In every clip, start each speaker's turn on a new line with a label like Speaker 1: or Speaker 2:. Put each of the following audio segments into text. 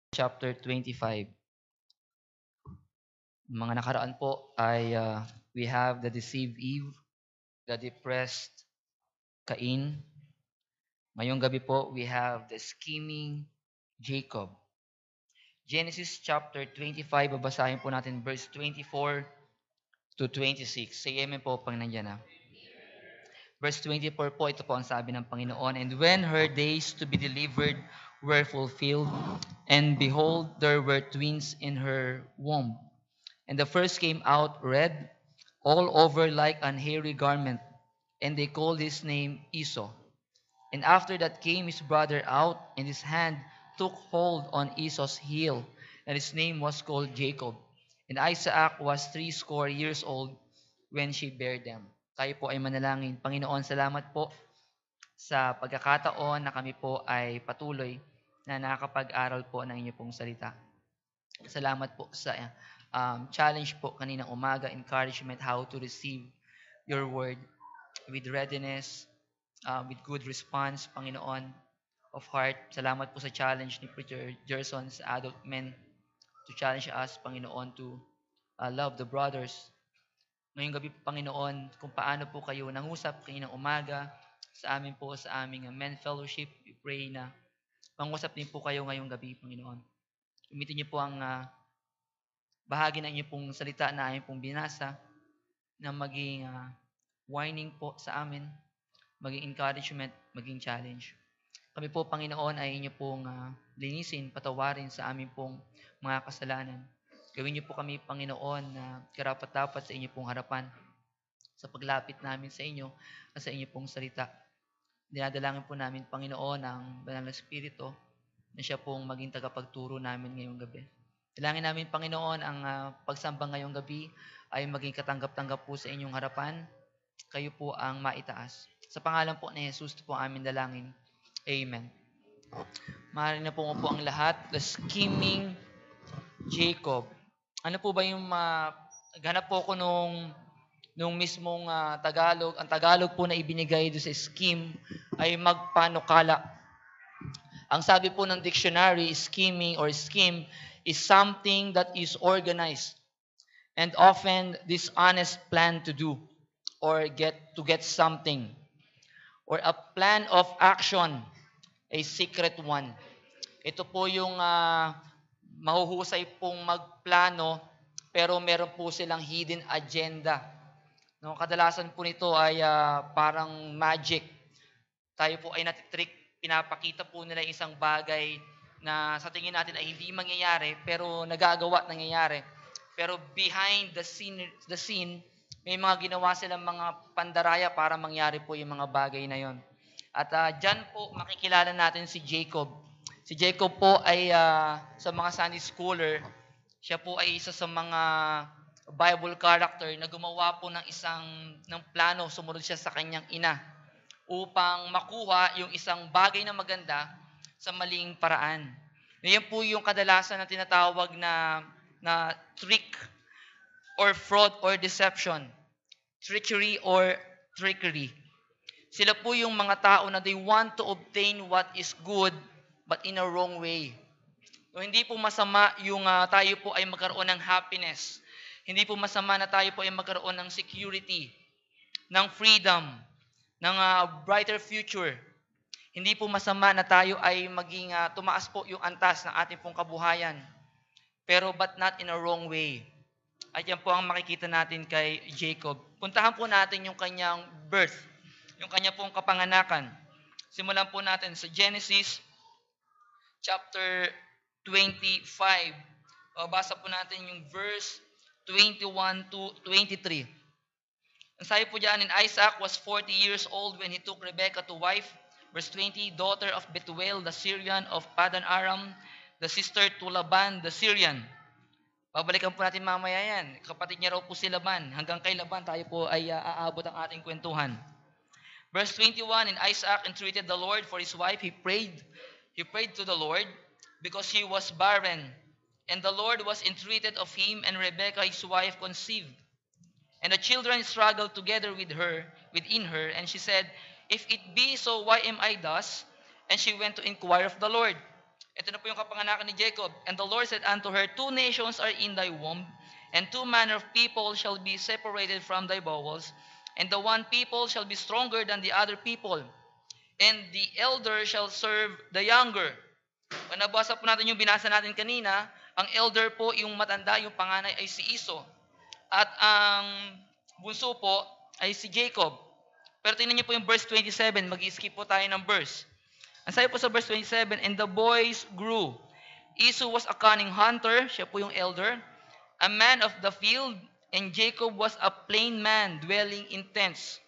Speaker 1: chapter 25. Mga nakaraan po ay we have the deceived Eve, the depressed Cain. Ngayong gabi po, we have the scheming Jacob. Genesis chapter 25, babasahin po natin verse 24 to 26. Say amen po pag nandyan na. Verse 24 po, ito po ang sabi ng Panginoon, "And when her days to be delivered were fulfilled, and behold, there were twins in her womb. And the first came out red, all over like an hairy garment, and they called his name Esau. And after that came his brother out, and his hand took hold on Esau's heel, and his name was called Jacob. And Isaac was 80 years old when she bare them." Tayo po ay manalangin. Panginoon, salamat po sa pagkakataon na kami po ay patuloy na nakakapag-aral po ng inyo pong salita. Salamat po sa challenge po kaninang umaga, encouragement how to receive your word with readiness, with good response, Panginoon, of heart. Salamat po sa challenge ni Preacher Gerson sa adult men to challenge us, Panginoon, to love the brothers. Ngayong gabi po, Panginoon, kung paano po kayo nangusap kaninang umaga sa amin po, sa aming men fellowship, we pray na mangusap din po kayo ngayong gabi, Panginoon. Gamitin niyo po ang bahagi ng inyong pong salita na ayon pong binasa na maging warning po sa amin, maging encouragement, maging challenge. Kami po, Panginoon, ay inyo pong linisin, patawarin sa amin pong mga kasalanan. Gawin niyo po kami, Panginoon, na karapat-dapat sa inyo pong harapan sa paglapit namin sa inyo at sa inyo pong salita. Dinadalangin po namin, Panginoon, ang Banal na Espiritu na siya pong maging tagapagturo namin ngayong gabi. Dalangin namin, Panginoon, ang pagsamba ngayong gabi ay maging katanggap-tanggap po sa inyong harapan. Kayo po ang maitaas. Sa pangalan po ni Jesus po amin dalangin. Amen. Maaari na po ang lahat. The scheming Jacob. Ano po ba yung ganap po ko nung mismong Tagalog. Ang Tagalog po na ibinigay do sa scheme ay magpanukala. Ang sabi po ng dictionary, scheming or scheme is something that is organized and often dishonest plan to do or get something, or a plan of action, a secret one. Ito po yung mahuhusay pong magplano pero meron po silang hidden agenda. No, kadalasan po nito ay parang magic. Tayo po ay natitrick, pinapakita po nila isang bagay na sa tingin natin ay hindi mangyayari pero nagagawa at nangyayari. Pero behind the scene, may mga ginawa silang mga pandaraya para mangyari po yung mga bagay na yon. At dyan po makikilala natin si Jacob. Si Jacob po ay sa mga Sunday schooler, siya po ay isa sa mga Bible character na gumawa po ng plano, sumunod siya sa kanyang ina upang makuha yung isang bagay na maganda sa maling paraan. Yan po yung kadalasan na tinatawag na trick or fraud or deception. Trickery or trickery. Sila po yung mga tao na they want to obtain what is good but in a wrong way. So, hindi po masama yung tayo po ay magkaroon ng happiness. Hindi po masama na tayo po ay magkaroon ng security, ng freedom, ng brighter future. Hindi po masama na tayo ay maging tumaas po yung antas ng ating pong kabuhayan. Pero but not in a wrong way. At yan po ang makikita natin kay Jacob. Puntahan po natin yung kanyang birth, yung kanyang pong kapanganakan. Simulan po natin sa Genesis chapter 25. Basa po natin yung verse 21 to 23. Ang sabi po dyan, "And Isaac was 40 years old when he took Rebekah to wife." Verse 20, "Daughter of Bethuel the Syrian of Padan Aram, the sister to Laban the Syrian." Babalikan po natin mamaya yan. Kapatid niya raw po si Laban. Hanggang kay Laban tayo po ay aabot ang ating kwentuhan. Verse 21, "And Isaac entreated the Lord for his wife. He prayed to the Lord because she was barren. And the Lord was entreated of him, and Rebekah his wife conceived. And the children struggled together within her, and she said, 'If it be so, why am I thus?' And she went to inquire of the Lord. Ito na po yung kapanganakan ni Jacob. And the Lord said unto her, Two nations are in thy womb, and two manner of people shall be separated from thy bowels, and the one people shall be stronger than the other people, and the elder shall serve the younger. Kung nabasa po natin yung binasa natin kanina, ang elder po, yung matanda, yung panganay ay si Iso. At ang bunso po ay si Jacob. Pero tingnan niyo po yung verse 27, mag-skip po tayo ng verse. Ang sabi po sa verse 27, and the boys grew. Esau was a cunning hunter, siya po yung elder, a man of the field, and Jacob was a plain man dwelling in tents.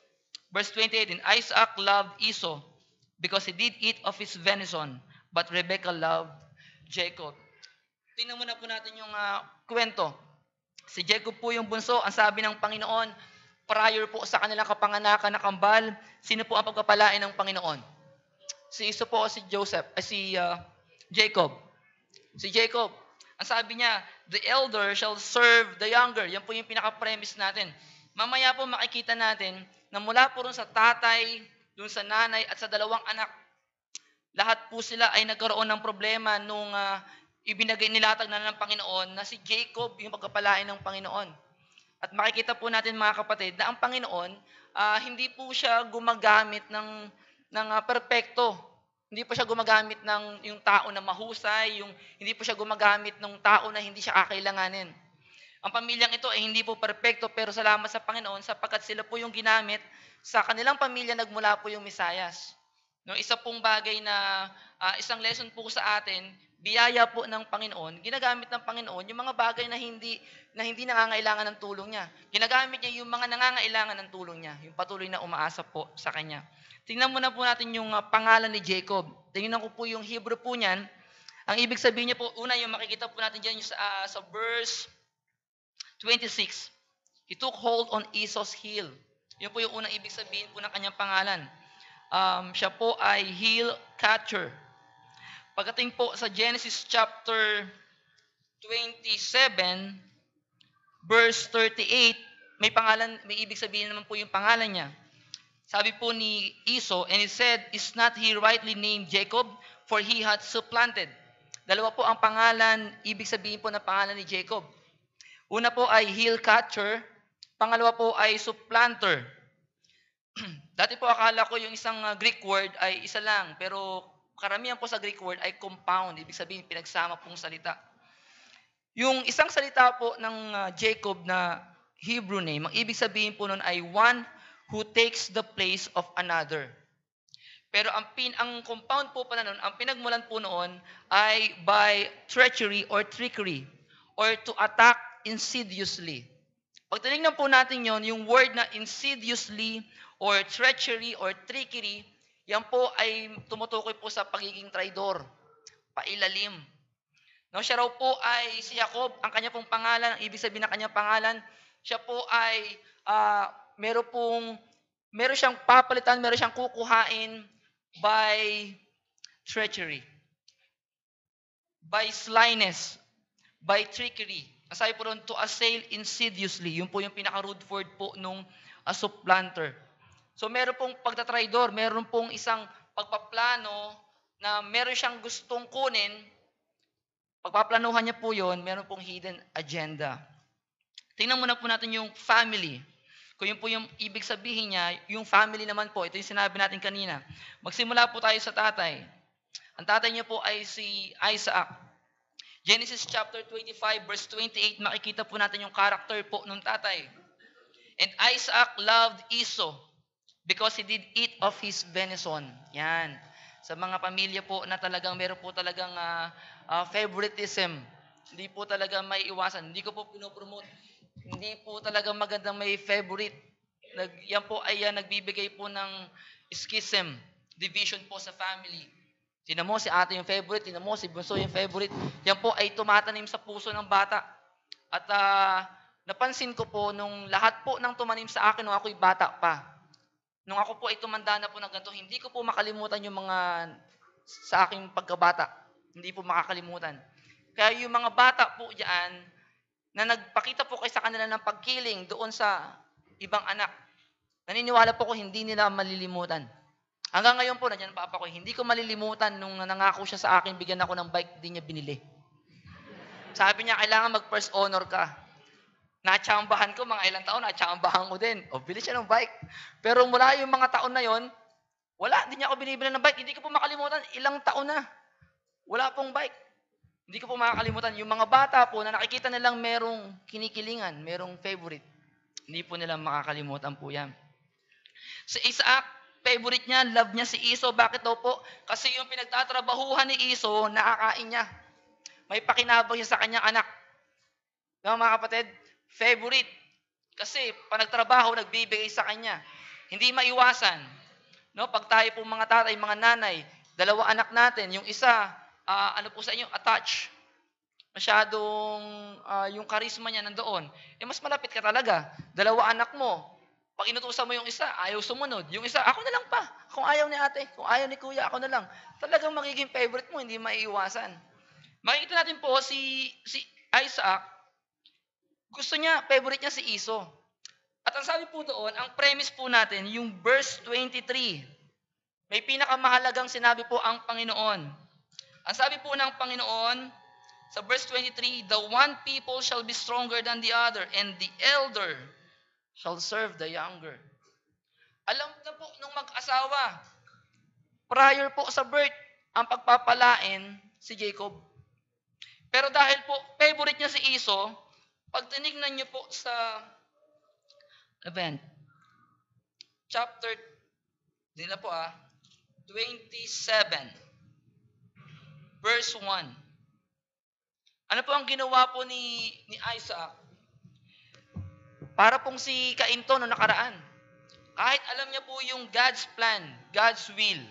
Speaker 1: Verse 28, and Isaac loved Esau because he did eat of his venison, but Rebekah loved Jacob. Tingnan muna po natin yung kwento. Si Jacob po yung bunso, ang sabi ng Panginoon, prior po sa kanilang kapanganakan na kambal, sino po ang pagpapalain ng Panginoon? Si Esau po si Jacob. Si Jacob, ang sabi niya, the elder shall serve the younger. Yan po yung pinaka-premise natin. Mamaya po makikita natin na mula po rin sa tatay, dun sa nanay at sa dalawang anak, lahat po sila ay nagkaroon ng problema nung ibinagay nilatag na ng Panginoon na si Jacob yung pagpapalain ng Panginoon. At makikita po natin mga kapatid na ang Panginoon, hindi po siya gumagamit ng perpekto. Hindi po siya gumagamit ng yung tao na mahusay, hindi po siya gumagamit ng tao na hindi siya kakailanganin. Ang pamilyang ito ay hindi po perpekto, pero salamat sa Panginoon sapagkat sila po yung ginamit sa kanilang pamilya nagmula po yung Misayas. No, isa pong bagay na isang lesson po sa atin, biyaya po ng Panginoon, ginagamit ng Panginoon yung mga bagay na hindi nangangailangan ng tulong niya. Ginagamit niya yung mga nangangailangan ng tulong niya, yung patuloy na umaasa po sa kanya. Tingnan muna po natin yung pangalan ni Jacob. Tingnan ko po yung Hebrew po niyan. Ang ibig sabihin niya po, una yung makikita po natin dyan sa verse 26. He took hold on Esau's heel. Yun po yung unang ibig sabihin po ng kanyang pangalan. Siya po ay heel catcher. Pagdating po sa Genesis chapter 27, verse 38, may ibig sabihin naman po yung pangalan niya. Sabi po ni Esau, and he said, is not he rightly named Jacob, for he had supplanted. Dalawa po ang pangalan, ibig sabihin po ng pangalan ni Jacob. Una po ay heel catcher, pangalawa po ay supplanter. Dati po akala ko yung isang Greek word ay isa lang, pero karamihan po sa Greek word ay compound, ibig sabihin pinagsama pong salita. Yung isang salita po ng Jacob na Hebrew name, ang ibig sabihin po nun ay one who takes the place of another. Pero ang compound po pala nun, ang pinagmulan po noon ay by treachery or trickery or to attack insidiously. Pag tinignan po natin yon, yung word na insidiously or treachery or trickery, yan po ay tumutukoy po sa pagiging traidor, pailalim. No, siya raw po ay si Jacob, ang kanya pong pangalan, ang ibig sabihin ng kanyang pangalan, siya po ay meron siyang papalitan, meron siyang kukuhain by treachery, by slyness, by trickery. Aside po ron, to assail insidiously. Yun po yung pinaka-rude word po nung supplanter. So meron pong pagtatraidor, meron pong isang pagpaplano na meron siyang gustong kunin, pagpaplanuhan niya po yun, meron pong hidden agenda. Tingnan muna po natin yung family. Kung yun po yung ibig sabihin niya, yung family naman po, ito yung sinabi natin kanina. Magsimula po tayo sa tatay. Ang tatay niya po ay si Isaac. Genesis chapter 25 verse 28, makikita po natin yung character po ng tatay. And Isaac loved Esau because he did eat of his venison. Yan. Sa mga pamilya po na talagang meron po talagang favoritism. Hindi po talaga may iwasan. Hindi ko po pinopromote. Hindi po talaga magandang may favorite. Yan po ay nagbibigay po ng schism, division po sa family. Tinan mo si ate yung favorite, tinan mo si bunso yung favorite. Yan po ay tumatanim sa puso ng bata. At napansin ko po nung lahat po ng tumanim sa akin nung ako'y bata pa. Nung ako po ay tumanda na po ng ganito, hindi ko po makalimutan yung mga sa aking pagkabata. Hindi po makakalimutan. Kaya yung mga bata po diyan na nagpakita po kayo sa kanila ng pagkiling doon sa ibang anak, naniniwala po ko hindi nila malilimutan. Hanggang ngayon po, nandiyan papa ko, hindi ko malilimutan nung nangako siya sa akin, bigyan ako ng bike, di niya binili. Sabi niya, kailangan mag-first honor ka. Natsambahan ko, mga ilang taon, natsambahan ko din. O, bili siya ng bike. Pero mula yung mga taon na yon, wala, hindi niya ako binibili ng bike. Hindi ko po makalimutan, ilang taon na. Wala pong bike. Hindi ko po makakalimutan. Yung mga bata po na nakikita nilang merong kinikilingan, merong favorite. Hindi po nila makakalimutan po yan. Si Isaac, favorite niya, love niya si Iso. Bakit daw po? Kasi yung pinagtatrabahuhan ni Iso, nakakain niya. May pakinabang siya sa kanyang anak. Mga kapatid, favorite. Kasi pag nagtrabaho, nagbibigay sa kanya. Hindi maiwasan. No? Pag tayo po mga tatay, mga nanay, dalawa anak natin, yung isa, ano po sa inyo, attached. Masyadong yung charisma niya nandoon. Mas malapit ka talaga. Dalawa anak mo. Pag inutusan mo yung isa, ayaw sumunod. Yung isa, ako na lang pa. Kung ayaw ni ate, kung ayaw ni kuya, ako na lang. Talagang magiging favorite mo, hindi maiiwasan. Makikita natin po si Isaac, gusto niya, favorite niya si Iso. At ang sabi po doon, ang premise po natin, yung verse 23. May pinakamahalagang sinabi po ang Panginoon. Ang sabi po ng Panginoon, sa verse 23, the one people shall be stronger than the other, and the elder shall serve the younger. Alam na po nung mag-asawa, prior po sa birth, ang pagpapalain si Jacob. Pero dahil po favorite niya si Iso, pag tinignan niyo po sa event, chapter, hindi na po 27, verse 1. Ano po ang ginawa po ni Isaac? Para pong si Cain to no nakaraan. Kahit alam niya po yung God's plan, God's will.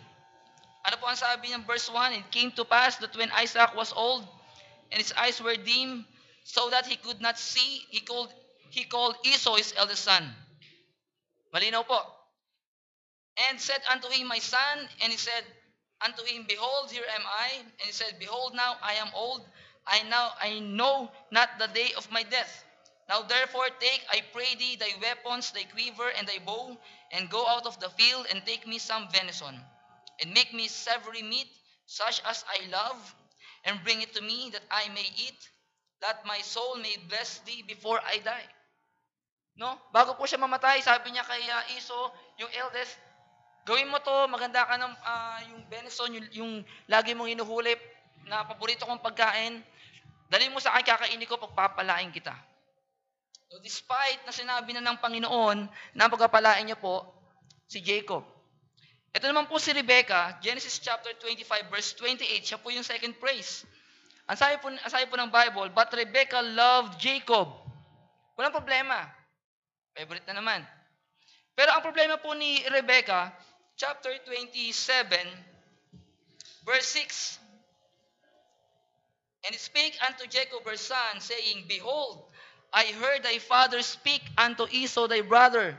Speaker 1: Ano po ang sabi ng verse 1? It came to pass that when Isaac was old, and his eyes were dim, so that he could not see, he called Esau his eldest son. Malinaw po. And said unto him, my son, and he said unto him, behold, here am I. And he said, behold, now I am old, I know not the day of my death. Now therefore take, I pray thee, thy weapons, thy quiver, and thy bow, and go out of the field, and take me some venison, and make me savory meat, such as I love, and bring it to me, that I may eat, that my soul may bless thee before I die. No? Bago po siya mamatay, sabi niya kay Iso, yung eldest, gawin mo to, maganda ka ng yung venison, yung lagi mong hinuhulip, na paborito kong pagkain, dalhin mo sa akin, kakainin ko, pagpapalain kita. So despite na sinabi na ng Panginoon na pagpapalain niya po si Jacob. Ito naman po si Rebecca, Genesis chapter 25 verse 28, siya po yung second praise. Ang sabi po ng Bible, but Rebecca loved Jacob. Walang problema. Favorite na naman. Pero ang problema po ni Rebecca, chapter 27, verse 6. And spake unto Jacob her son, saying, behold, I heard thy father speak unto Esau thy brother,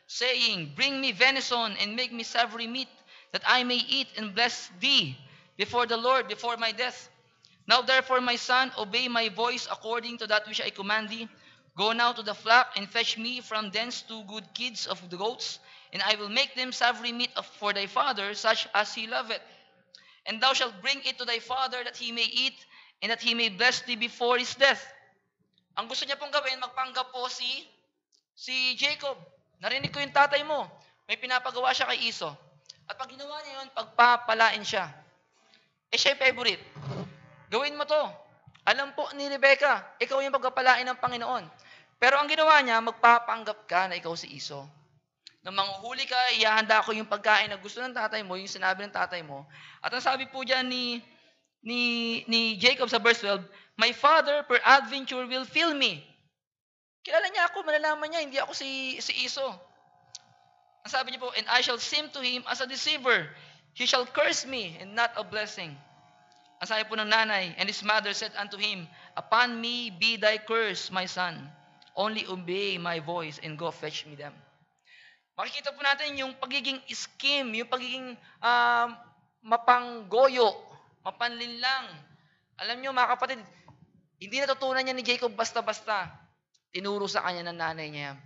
Speaker 1: saying, bring me venison, and make me savory meat, that I may eat and bless thee before the Lord, before my death. Now therefore, my son, obey my voice according to that which I command thee. Go now to the flock, and fetch me from thence 2 good kids of the goats, and I will make them savory meat for thy father, such as he loveth. And thou shalt bring it to thy father, that he may eat, and that he may bless thee before his death. Ang gusto niya pong gawin, magpanggap po si Jacob. Narinig ko yung tatay mo. May pinapagawa siya kay Esau. At pag ginawa niya yun, pagpapalain siya. Siya yung favorite. Gawin mo to. Alam po ni Rebecca, ikaw yung pagpapalain ng Panginoon. Pero ang ginawa niya, magpapanggap ka na ikaw si Esau. Nang manghuhuli ka, ihahanda ko yung pagkain na gusto ng tatay mo, yung sinabi ng tatay mo. At ang sabi po dyan ni Jacob sa verse 12, my father per adventure will fill me. Kilala niya ako, malalaman niya, hindi ako si Esau. Ang sabi niya po, and I shall seem to him as a deceiver. He shall curse me and not a blessing. Ang sabi po ng nanay, and his mother said unto him, upon me be thy curse, my son. Only obey my voice and go fetch me them. Makikita po natin yung pagiging scheme, yung pagiging mapanggoyo, mapanlinlang. Alam nyo mga kapatid, hindi natutunan niya ni Jacob basta-basta. Tinuro sa kanya ng nanay niya.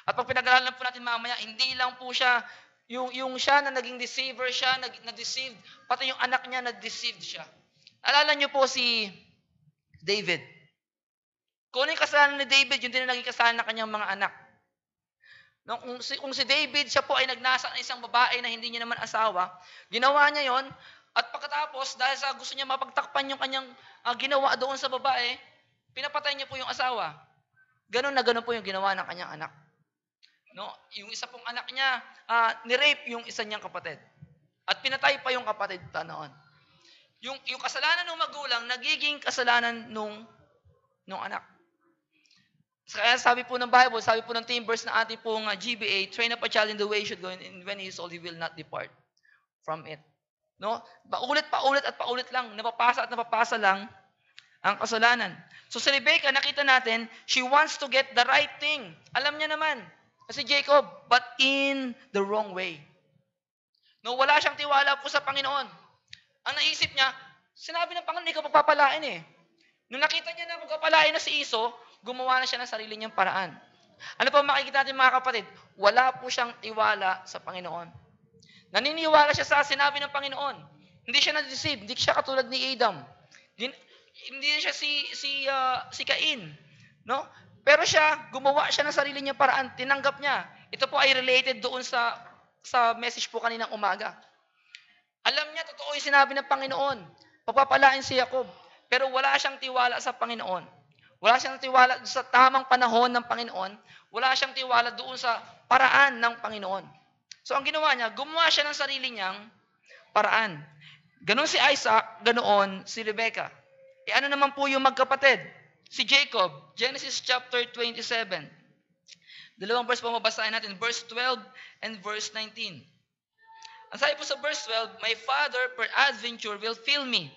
Speaker 1: At pag pinag-aralan po natin mamaya, hindi lang po siya yung siya na naging deceiver siya, na-deceived, pati yung anak niya na-deceived siya. Alala niyo po si David. Kung ano yung kasalanan ni David, yun din ang naging kasalanan ng kanyang mga anak. Kung si David, siya po ay nagnasa ng isang babae na hindi niya naman asawa, ginawa niya yon at pagkatapos, dahil sa gusto niya mapagtakpan yung kanyang ginawa doon sa babae, pinapatay niya po yung asawa. Ganon na ganon po yung ginawa ng kanyang anak. No, yung isa pong anak niya, ni-rape yung isa niyang kapatid. At pinatay pa yung kapatid noon. Yung kasalanan ng magulang, nagiging kasalanan nung anak. Kaya sabi po ng Bible, sabi po ng team verse na ating pong GBA, train up a child in the way he should go, and when he is old, he will not depart from it. No? Paulit lang, napapasa lang ang kasalanan. So si Rebecca, nakita natin, she wants to get the right thing. Alam niya naman, kasi Jacob, but in the wrong way. No, wala siyang tiwala po sa Panginoon. Ang naisip niya, sinabi ng Panginoon, ikaw pagpapalain eh. Nung nakita niya na magpapalain na si Iso, gumawa na siya ng sarili niyang paraan. Ano pa makikita natin mga kapatid? Wala po siyang tiwala sa Panginoon. Naniniwala siya sa sinabi ng Panginoon. Hindi siya na-deceive. Hindi siya katulad ni Adam. Hindi siya si Cain. No? Pero siya, gumawa siya ng sarili niyang paraan. Tinanggap niya. Ito po ay related doon sa message po kaninang umaga. Alam niya, totoo yung sinabi ng Panginoon. Papapalain si Jacob. Pero wala siyang tiwala sa Panginoon. Wala siyang tiwala sa tamang panahon ng Panginoon. Wala siyang tiwala doon sa paraan ng Panginoon. So ang ginawa niya, gumawa siya ng sarili niyang paraan. Ganon si Isaac, ganoon si Rebecca. Ano naman po yung magkapatid? Si Jacob, Genesis chapter 27. Dalawang verse pa mabasahin natin, verse 12 and verse 19. Ang sabi po sa verse 12, my father per adventure will fill me,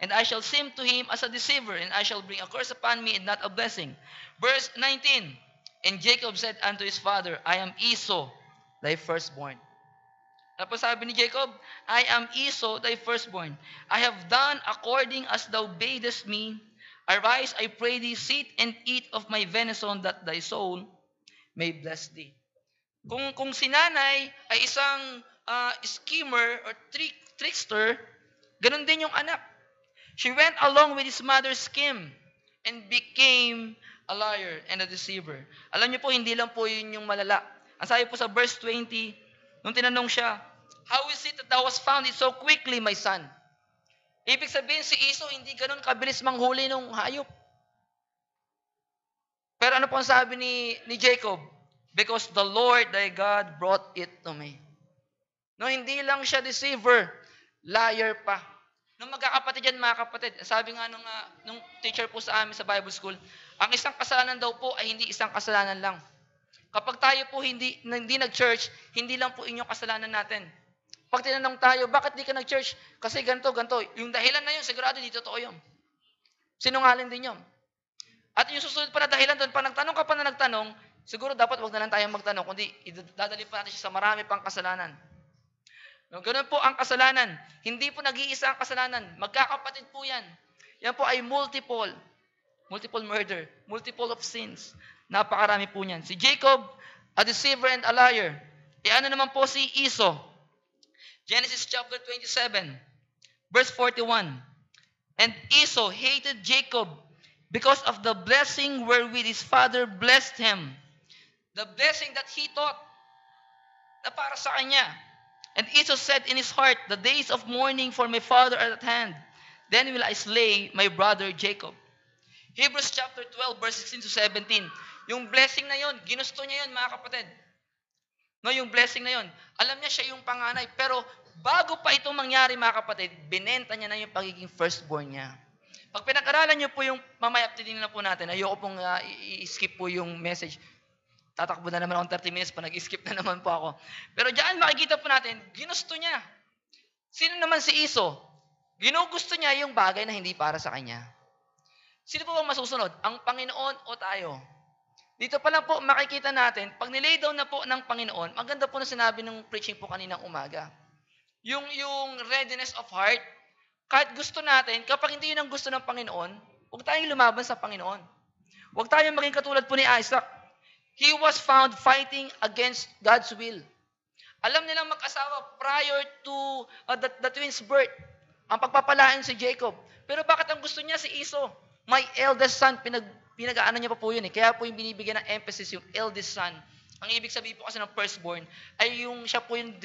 Speaker 1: and I shall seem to him as a deceiver, and I shall bring a curse upon me and not a blessing. Verse 19, and Jacob said unto his father, I am Esau, thy firstborn. Tapos sabi ni Jacob, I am Esau, thy firstborn. I have done according as thou badest me. Arise, I pray thee, sit and eat of my venison, that thy soul may bless thee. Kung si nanay ay isang schemer or trickster, ganun din yung anak. She went along with his mother's scheme and became a liar and a deceiver. Alam niyo po, hindi lang po yun yung malala. Ang sabi po sa verse 20, nung tinanong siya, how is it that thou hast found it so quickly, my son? Ibig sabihin, si Esau hindi ganun kabilis manghuli ng hayop. Pero ano po ang sabi ni Jacob? Because the Lord thy God brought it to me. No, hindi lang siya deceiver, liar pa. Nung magkakapatid yan, mga kapatid, sabi nga nung teacher po sa amin sa Bible School, ang isang kasalanan daw po ay hindi isang kasalanan lang. Kapag tayo po hindi nag-church, hindi lang po inyong kasalanan natin. Pag tinanong tayo, bakit di ka nag-church? Kasi ganito. Yung dahilan na yun, sigurado di totoo yun. Sinungaling din yun. At yung susunod pa na dahilan doon, pag nagtanong ka pa na nagtanong, siguro dapat wag na lang tayong magtanong, kundi dadali pa natin siya sa marami pang kasalanan. No, ganun po ang kasalanan. Hindi po nag-iisa ang kasalanan. Magkakapatid po yan. Yan po ay multiple murder, multiple of sins. Napakarami po niyan. Si Jacob, a deceiver and a liar. Ano naman po si Esau? Genesis chapter 27, verse 41. And Esau hated Jacob because of the blessing wherewith his father blessed him. The blessing that he thought na para sa kanya. And Esau said in his heart, the days of mourning for my father are at hand. Then will I slay my brother Jacob. Hebrews chapter 12, verse 16 to 17. Yung blessing na yon, ginusto niya yon, mga kapatid. No, yung blessing na yon, alam niya siya yung panganay. Pero bago pa ito mangyari, mga kapatid, binenta niya na yung pagiging firstborn niya. Pag pinag-aralan niyo po yung, mamaya titingnan na po natin, ayoko pong i-skip po yung message. Tatakbo na naman ako 30 minutes pa, nag-skip na naman po ako. Pero diyan makikita po natin, ginusto niya. Sino naman si Esau? Ginugusto niya yung bagay na hindi para sa kanya. Sino po bang masusunod? Ang Panginoon o tayo? Dito pa lang po makikita natin, pag nilay down na po ng Panginoon, maganda po na sinabi ng preaching po kaninang umaga. Yung readiness of heart, kahit gusto natin, kapag hindi yun ang gusto ng Panginoon, huwag tayong lumaban sa Panginoon. Huwag tayong maging katulad po ni Isaac. He was found fighting against God's will. Alam nilang mag-asawa prior to the twins' birth, ang pagpapalain si Jacob. Pero bakit ang gusto niya si Esau? My eldest son, pinag-aano niya pa po yun eh. Kaya po yung binibigyan ng emphasis yung eldest son. Ang ibig sabihin po kasi ng firstborn ay yung siya po yung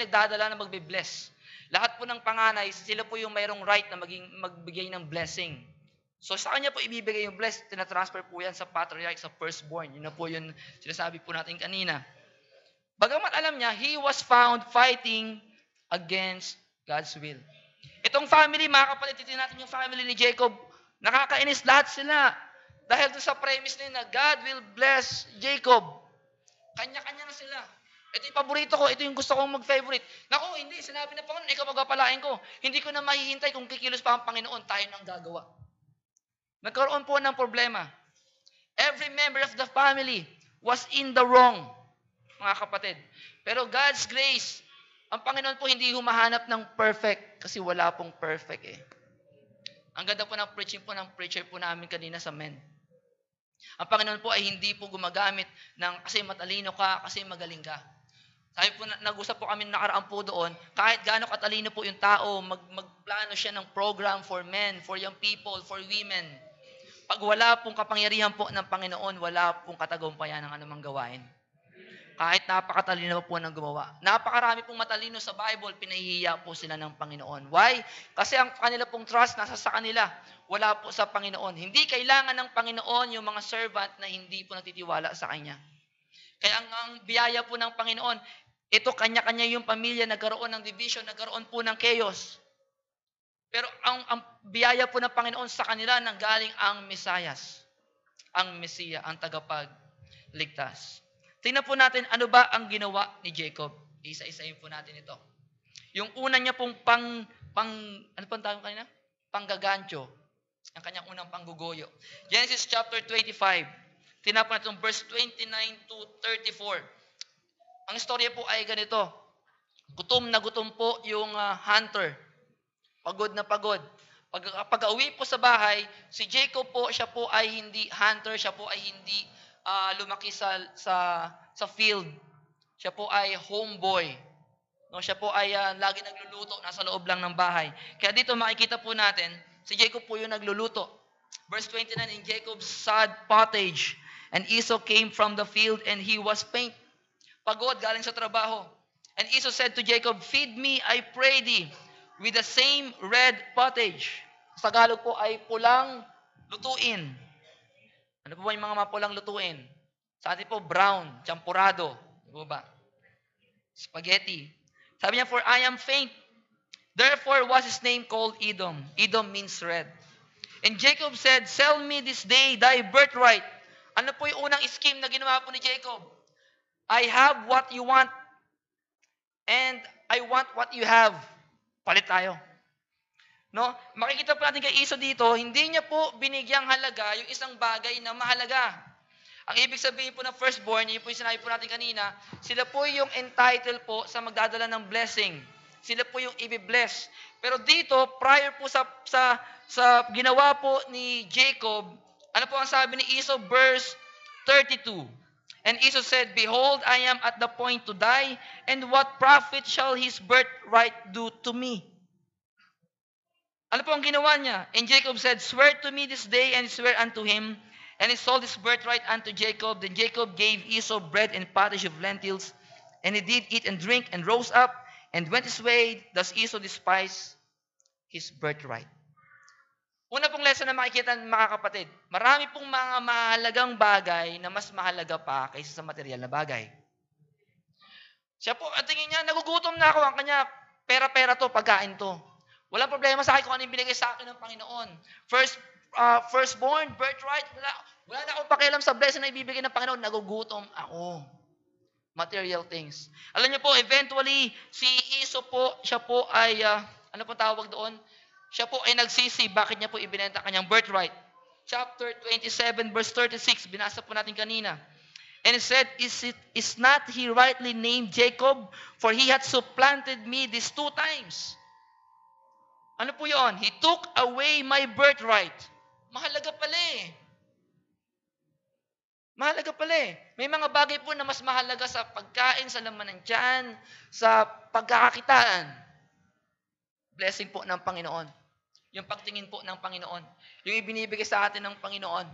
Speaker 1: nagdadala na magbe-bless. Lahat po ng panganay, sila po yung mayroong right na magbigay ng blessing. So sa kanya po ibibigay yung bless, tinatransfer po yan sa patriarch, sa firstborn. Yun na po yung sinasabi po natin kanina. Bagamat alam niya, he was found fighting against God's will. Itong family, mga kapatid, titignan natin yung family ni Jacob. Nakakainis lahat sila. Dahil doon sa premise nila na God will bless Jacob. Kanya-kanya na sila. Ito yung paborito ko, ito yung gusto kong mag-favorite. Naku, hindi, sinabi na Panginoon, ikaw magpapalain ko. Hindi ko na mahihintay kung kikilos pa ang Panginoon, tayo nang gagawa. Nagkaroon po ng problema. Every member of the family was in the wrong, mga kapatid. Pero God's grace, ang Panginoon po hindi humahanap ng perfect kasi wala pong perfect eh. Ang ganda po ng preaching po ng preacher po namin kanina sa men. Ang Panginoon po ay hindi po gumagamit ng kasi matalino ka, kasi magaling ka. Sabi po, nag-usap po kami nakaraan po doon, kahit gaano katalino po yung tao, magplano siya ng program for men, for young people, for women. Pag wala pong kapangyarihan po ng Panginoon, wala pong katagumpayan ng anumang gawain. Kahit napakatalino po ng gumawa. Napakarami pong matalino sa Bible, pinahihiya po sila ng Panginoon. Why? Kasi ang kanila pong trust nasa sa kanila. Wala po sa Panginoon. Hindi kailangan ng Panginoon yung mga servant na hindi po nagtitiwala sa Kanya. Kaya ang biyaya po ng Panginoon, ito kanya-kanya yung pamilya, nagkaroon ng division, nagkaroon po ng chaos. Pero ang biyaya po ng Panginoon sa kanila nanggaling ang Mesiyas, ang Mesiya, ang tagapagligtas. Tingnan po natin ano ba ang ginawa ni Jacob. Isa-isahin po natin ito. Yung una niya pong ano pang tawag kanina? Panggagancho. Ang kanyang unang panggugoyo. Genesis chapter 25. Tingnan po natin verse 29 to 34. Ang istorya po ay ganito. Gutom na gutom po yung hunter. Pagod na pagod. Pag-uwi po sa bahay, si Jacob po, siya po ay hindi hunter, siya po ay hindi lumaki sa field. Siya po ay homeboy. No, siya po ay lagi nagluluto, nasa loob lang ng bahay. Kaya dito makikita po natin, si Jacob po yung nagluluto. Verse 29, in Jacob's sad pottage, and Esau came from the field and he was faint. Pagod, galing sa trabaho. And Esau said to Jacob, feed me, I pray thee, with the same red pottage. Sa Tagalog po ay pulang lutuin. Ano po ba yung mga mapulang lutuin? Sa atin po, brown, champurado. Ano po ba? Spaghetti. Sabi niya, for I am faint. Therefore was his name called Edom. Edom means red. And Jacob said, sell me this day thy birthright. Ano po yung unang scheme na ginawa po ni Jacob? I have what you want, and I want what you have. Palit tayo. No? Makikita po natin kay Esau dito, hindi niya po binigyang halaga yung isang bagay na mahalaga. Ang ibig sabihin po ng firstborn, yun po yung sinabi po natin kanina, sila po yung entitled po sa magdadala ng blessing. Sila po yung i-bless. Pero dito, prior po sa ginawa po ni Jacob, ano po ang sabi ni Esau? Verse 32. And Esau said, behold, I am at the point to die, and what profit shall his birthright do to me? Ano po ang ginawa niya? And Jacob said, swear to me this day, and he swore unto him, and he sold his birthright unto Jacob. Then Jacob gave Esau bread and pottage of lentils, and he did eat and drink, and rose up, and went his way. Thus Esau despised his birthright. Una pong lesson na makikita ng mga kapatid, marami pong mga mahalagang bagay na mas mahalaga pa kaysa sa material na bagay. Siya po, at tingin niya, nagugutom na ako, ang kanya, pera-pera to, pagkain to. Walang problema sa akin kung ano yung binigay sa akin ng Panginoon. Firstborn, birthright, wala na akong pakialam sa blessing na ibibigay ng Panginoon, nagugutom ako. Material things. Alam niyo po, eventually, si Esau po, siya po ay, ano po tawag doon? Siya po ay nagsisi, bakit niya po ibinenta kanyang birthright? Chapter 27, verse 36, binasa po natin kanina. And he said, is not he rightly named Jacob? For he had supplanted me these 2 times. Ano po yun? He took away my birthright. Mahalaga pala eh. Mahalaga pala eh. May mga bagay po na mas mahalaga sa pagkain, sa laman ng tiyan, sa pagkakakitaan. Blessing po ng Panginoon. Yung pagtingin po ng Panginoon. Yung ibinibigay sa atin ng Panginoon.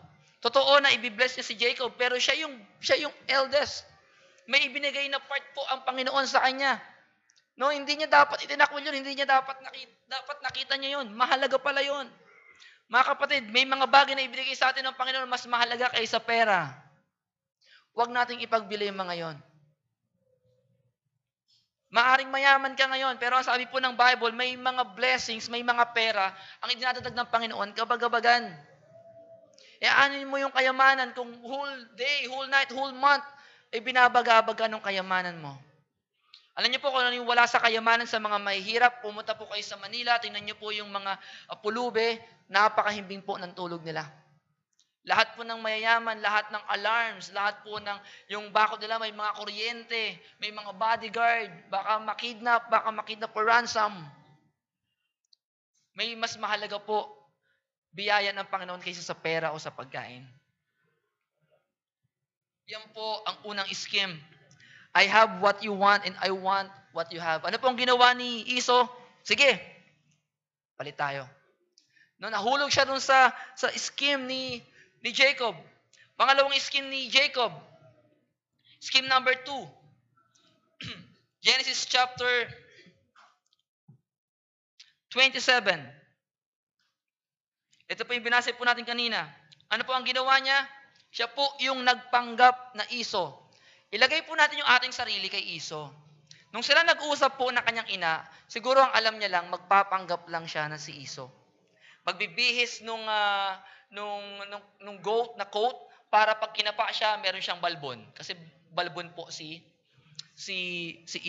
Speaker 1: Totoo na ibibless niya si Jacob, pero siya yung eldest. May ibinigay na part po ang Panginoon sa kanya. No, hindi niya dapat itinakwil yun, hindi niya dapat nakita niya yun. Mahalaga pala yun. Mga kapatid, may mga bagay na ibinigay sa atin ng Panginoon mas mahalaga kaysa pera. Huwag nating ipagbili yung mga yon. Maaring mayaman ka ngayon, pero ang sabi po ng Bible, may mga blessings, may mga pera, ang idinadagdag ng Panginoon, kabagabagan. E anin mo yung kayamanan kung whole day, whole night, whole month, binabagabaga ng kayamanan mo. Alam niyo po kung ano yung wala sa kayamanan sa mga mahihirap, pumunta po kayo sa Manila, tingnan niyo po yung mga pulube, napakahimbing po ng tulog nila. Lahat po ng mayayaman, lahat ng alarms, lahat po ng yung bakod nila may mga kuryente, may mga bodyguard, baka makidnap for ransom. May mas mahalaga po biyaya ng Panginoon kaysa sa pera o sa pagkain. Yan po ang unang scheme. I have what you want and I want what you have. Ano po ang ginawa ni Iso? Sige, palit tayo. No, nahulog siya dun sa scheme ni Jacob. Pangalawang scheme ni Jacob. Scheme number 2. Genesis chapter 27. Ito po yung binasa po natin kanina. Ano po ang ginawa niya? Siya po yung nagpanggap na Iso. Ilagay po natin yung ating sarili kay Iso. Nung sila nag-usap po na kanyang ina, siguro ang alam niya lang, magpapanggap lang siya na si Iso. Magbibihis nung goat na coat para pag kinapa siya, meron siyang balbon. Kasi balbon po si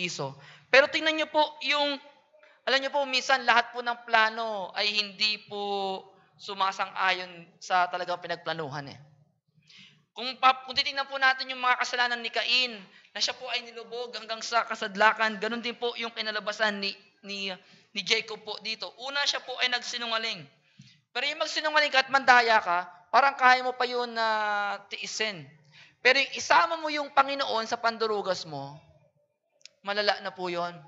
Speaker 1: Iso. Pero tingnan niyo po alam niyo po, minsan lahat po ng plano ay hindi po sumasang-ayon sa talagang pinagplanuhan eh. Kung titingnan po natin yung mga kasalanan ni Cain, na siya po ay nilubog hanggang sa kasadlakan, ganun din po yung kinalabasan ni Jacob po dito. Una, siya po ay nagsinungaling. Pero yung magsinungaling ka at mandaya ka, parang kaya mo pa yun na tiisin. Pero yung isama mo yung Panginoon sa pandurugas mo, malala na po yun.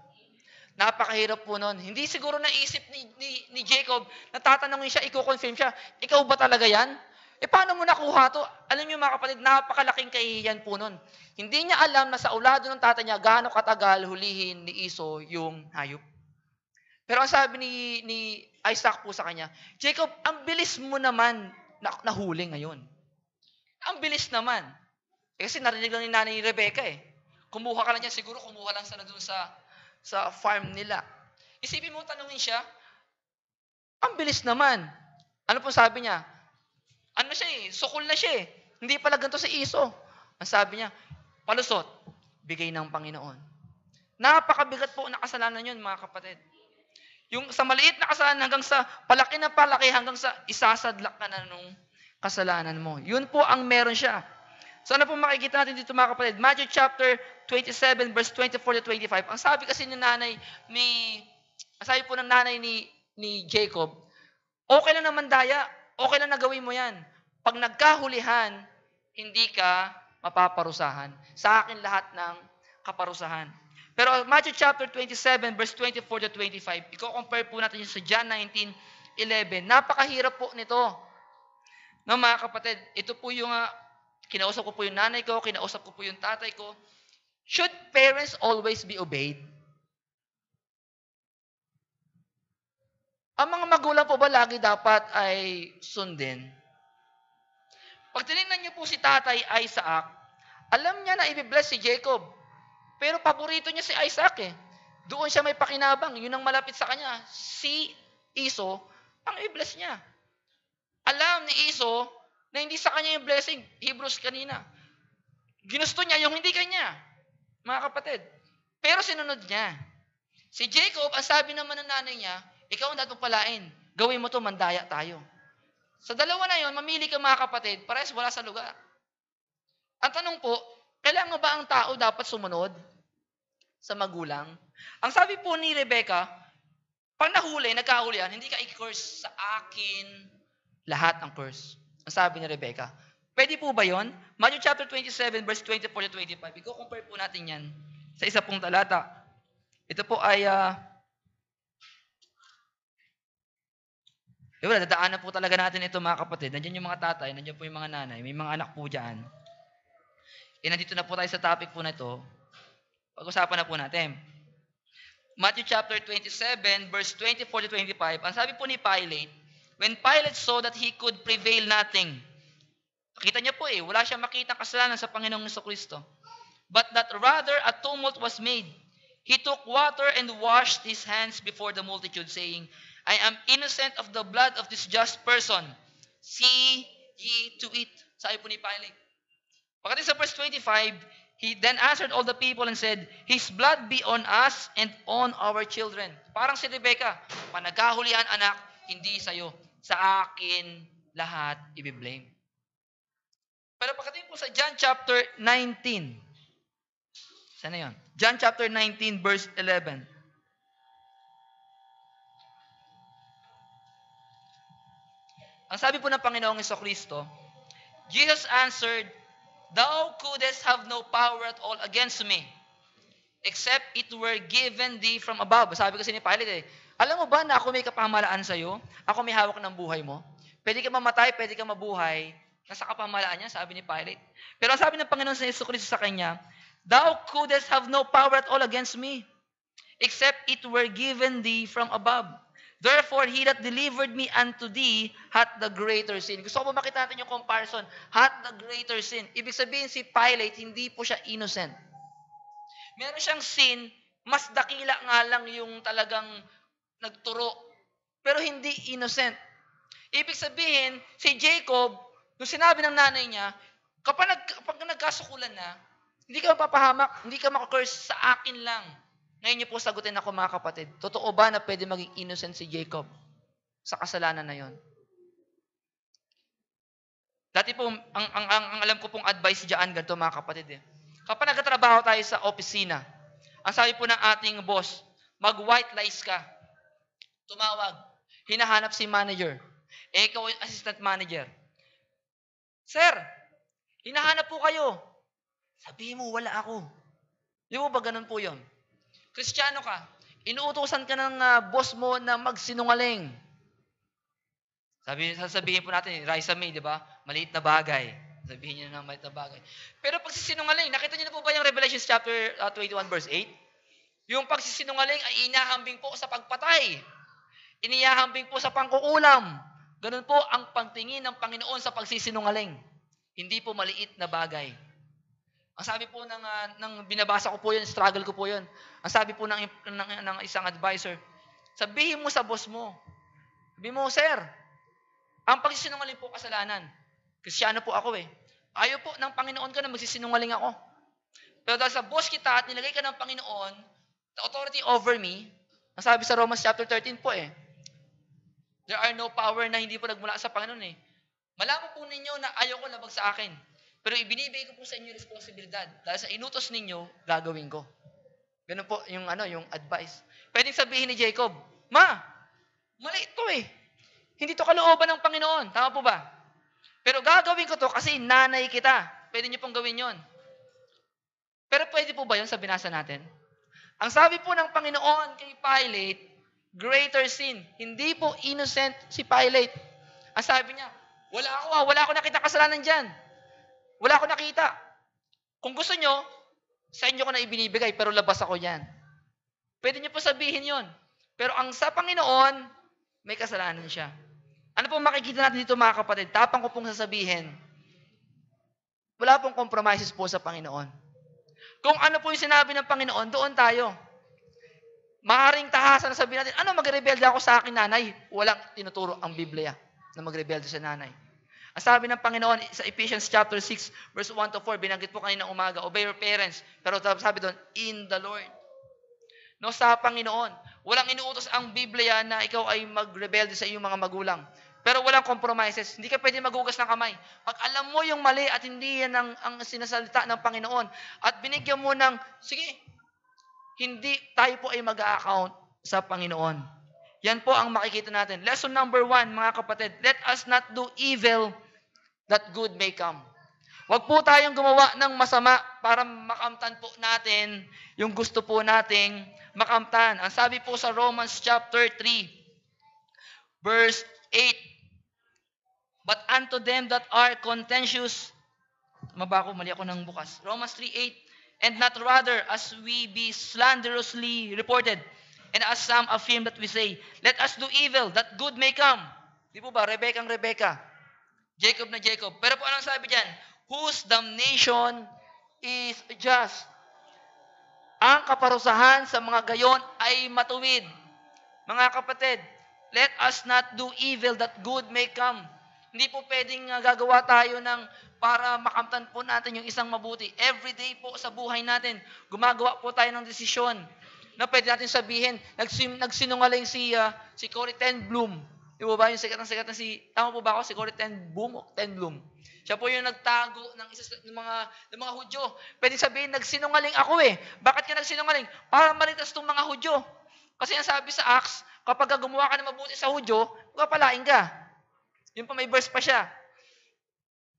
Speaker 1: Napakahirap po nun. Hindi siguro naisip ni Jacob, natatanungin siya, i-confirm siya, ikaw ba talaga yan? Paano mo nakuha to? Alam niyo mga kapatid, napakalaking kahihiyan po nun. Hindi niya alam na sa ulado ng tatay niya, gaano katagal hulihin ni Iso yung hayop. Pero ang sabi ni Isaac po sa kanya, Jacob, ang bilis mo naman nahuli ngayon. Ang bilis naman. Kasi narinig lang ni nanay Rebecca eh. Kumuha ka lang niya, siguro kumuha lang sana doon sa farm nila. Isipin mo, tanungin siya, ang bilis naman. Ano po sabi niya? Ano siya eh, sukol na siya eh. Hindi pala ganito si Iso. Ang sabi niya, palusot, bigay ng Panginoon. Napakabigat po na kasalanan yun, mga kapatid. Yung sa maliit na kasalanan hanggang sa palaki na palaki hanggang sa isasadlak ka na nung kasalanan mo. Yun po ang meron siya. So ano po makikita natin dito mga kapatid? Matthew chapter 27 verse 24 to 25. Ang sabi kasi ng nanay ni Jacob, okay lang naman daya, okay lang na gawin mo yan. Pag nagkahulihan, hindi ka mapaparusahan. Sa akin lahat ng kaparusahan. Pero Matthew chapter 27 verse 24 to 25, i-compare po natin yun sa John 19:11. Napakahirap po nito. No, mga kapatid, ito po yung kinausap ko po yung nanay ko, kinausap ko po yung tatay ko. Should parents always be obeyed? Ang mga magulang po ba lagi dapat ay sundin? Pag tinignan niyo po si Tatay Isaac, alam niya na i-bless si Jacob. Pero paborito niya si Isaac eh. Doon siya may pakinabang. Yun ang malapit sa kanya. Si Iso, ang i-bless niya. Alam ni Iso na hindi sa kanya yung blessing. Hebrews kanina. Ginusto niya yung hindi kanya. Mga kapatid. Pero sinunod niya. Si Jacob, ang sabi naman ng nanay niya, ikaw ang dapat palain. Gawin mo to, mandaya tayo. Sa dalawa na yon, mamili ka mga kapatid, parehas wala sa lugar. Ang tanong po, kailangan ba ang tao dapat sumunod sa magulang? Ang sabi po ni Rebecca, pag nahuli, nagkahulihan, hindi ka i-curse sa akin lahat ang curse. Ang sabi ni Rebecca, Pwede po ba yon? Matthew chapter 27, verse 24 to 25. I-compare po natin yan sa isa pong talata. Ito po ay, wala, dadaanan po talaga natin ito mga kapatid. Nandiyan yung mga tatay, nandiyan po yung mga nanay, may mga anak po dyan. Nandito na po tayo sa topic po na ito. Pag-usapan na po natin. Matthew chapter 27, verse 24 to 25. Ang sabi po ni Pilate, when Pilate saw that he could prevail nothing, nakita niya po wala siyang makitang kasalanan sa Panginoong Jesucristo, but that rather a tumult was made. He took water and washed his hands before the multitude, saying, I am innocent of the blood of this just person. See ye to it. Sabi po ni Pilate. Pagdating sa verse 25, he then answered all the people and said, His blood be on us and on our children. Parang si Rebecca, panagkahulihan anak, hindi sa'yo. Sa akin lahat ibiblame. Pero pagdating po sa John chapter 19, saan na yun? John chapter 19, verse 11. Ang sabi po ng Panginoong Jesucristo, Jesus answered, Thou couldst have no power at all against me, except it were given thee from above. Sabi kasi ni Pilate alam mo ba na ako may kapamalaan sa'yo? Ako may hawak ng buhay mo? Pwede ka mamatay, pwede ka mabuhay. Nasa kapamalaan niya, sabi ni Pilate. Pero ang sabi ng Panginoon sa Jesucristo sa kanya, Thou couldst have no power at all against me, except it were given thee from above. Therefore, he that delivered me unto thee hath the greater sin. Gusto ko po makita natin yung comparison. Hath the greater sin. Ibig sabihin si Pilate, hindi po siya innocent. Meron siyang sin, mas dakila nga lang yung talagang nagturo. Pero hindi innocent. Ibig sabihin, si Jacob, nung sinabi ng nanay niya, kapag nagkasukulan na, hindi ka mapapahamak, hindi ka makakurse sa akin lang. Ngayon niyo po sagutin ako mga kapatid. Totoo ba na pwede maging innocent si Jacob sa kasalanan na yon? Dati po, ang alam ko pong advice diyan ganito mga kapatid Kapag nagtatrabaho tayo sa opisina, ang sabi po ng ating boss, mag-white lies ka. Tumawag. Hinahanap si manager. Ikaw ay assistant manager. Sir, hinahanap po kayo. Sabihin mo, wala ako. Di mo ba ganun po yun? Kristiyano ka, inuutosan ka ng boss mo na magsinungaling. Sasabihin po natin, Raisa May, di ba? Maliit na bagay. Sabihin niyo na maliit na bagay. Pero pagsisinungaling, nakita niyo na po ba yung Revelation chapter 21 verse 8? Yung pagsisinungaling ay inahambing po sa pagpatay. Inihahambing po sa pangkukulam. Ganun po ang pagtingin ng Panginoon sa pagsisinungaling. Hindi po maliit na bagay. Ang sabi po ng binabasa ko po yun, struggle ko po yun. Ang sabi po ng isang advisor, sabihin mo sa boss mo, sabihin mo, Sir, ang pagsisinungaling po kasalanan. Kristiyano po ako Ayaw po ng Panginoon ko na magsisinungaling ako. Pero dahil sa boss kita at nilagay ka ng Panginoon, the authority over me, ang sabi sa Romans chapter 13 po there are no power na hindi po nagmula sa Panginoon Malaman po ninyo na ayaw ko labag sa akin. Pero ibinibigay ko po sa inyo responsibilidad. Dahil sa inutos ninyo, gagawin ko. Ganun po yung advice. Pwedeng sabihin ni Jacob, Ma, mali ito Hindi to kalooban ng Panginoon. Tama po ba? Pero gagawin ko to kasi nanay kita. Pwede niyo pong gawin yon. Pero pwede po ba yun sa binasa natin? Ang sabi po ng Panginoon kay Pilate, greater sin. Hindi po innocent si Pilate. Ang sabi niya, wala ako nakita kasalanan dyan. Wala ako nakita. Kung gusto nyo, sa inyo ko na ibinibigay, pero labas ako yan. Pwede nyo po sabihin yon. Pero ang sa Panginoon, may kasalanan siya. Ano pong makikita natin dito mga kapatid? Tapang ko pong sasabihin, wala pong compromises po sa Panginoon. Kung ano po yung sinabi ng Panginoon, doon tayo. Maaring tahasan na sabihin natin, magrebelde ako sa akin nanay? Walang tinuturo ang Biblia na magrebelde sa nanay. Ang sabi ng Panginoon sa Ephesians chapter 6, verse 1 to 4, binanggit po kanina umaga, obey your parents. Pero sabi doon, in the Lord. No, sa Panginoon. Walang inuutos ang Biblia na ikaw ay magrebelde sa iyong mga magulang. Pero walang compromises. Hindi ka pwede magugas ng kamay. Pag alam mo yung mali at hindi yan ang sinasalita ng Panginoon, at binigyan mo ng, sige, hindi tayo po ay mag-a-account sa Panginoon. Yan po ang makikita natin. Lesson number 1, mga kapatid, let us not do evil that good may come. Huwag po tayong gumawa ng masama para makamtan po natin yung gusto po nating makamtan. Ang sabi po sa Romans chapter 3, verse 8, but unto them that are contentious, mali ako ng bukas. Romans 3:8, and not rather as we be slanderously reported, and as some affirm that we say, let us do evil, that good may come. Di po ba? Rebecca ang Rebecca. Jacob na Jacob. Pero po anong sabi dyan? Whose damnation is just. Ang kaparusahan sa mga gayon ay matuwid. Mga kapatid, let us not do evil that good may come. Hindi po pwedeng gagawa tayo ng para makamtan po natin yung isang mabuti. Every day po sa buhay natin, gumagawa po tayo ng desisyon na pwede natin sabihin, nagsinungaling si Corrie ten Boom. Di ba yung sikat na tama po ba ako? Si Corrie ten Boom o ten Bloom? Siya po yung nagtago ng mga Hudyo. Pwede sabihin, nagsinungaling ako eh. Bakit ka nagsinungaling? Para maritas tong mga Hudyo. Kasi ang sabi sa Acts, kapag gumawa ka ng mabuti sa Hudyo, papalain ka. Yun pa may verse pa siya.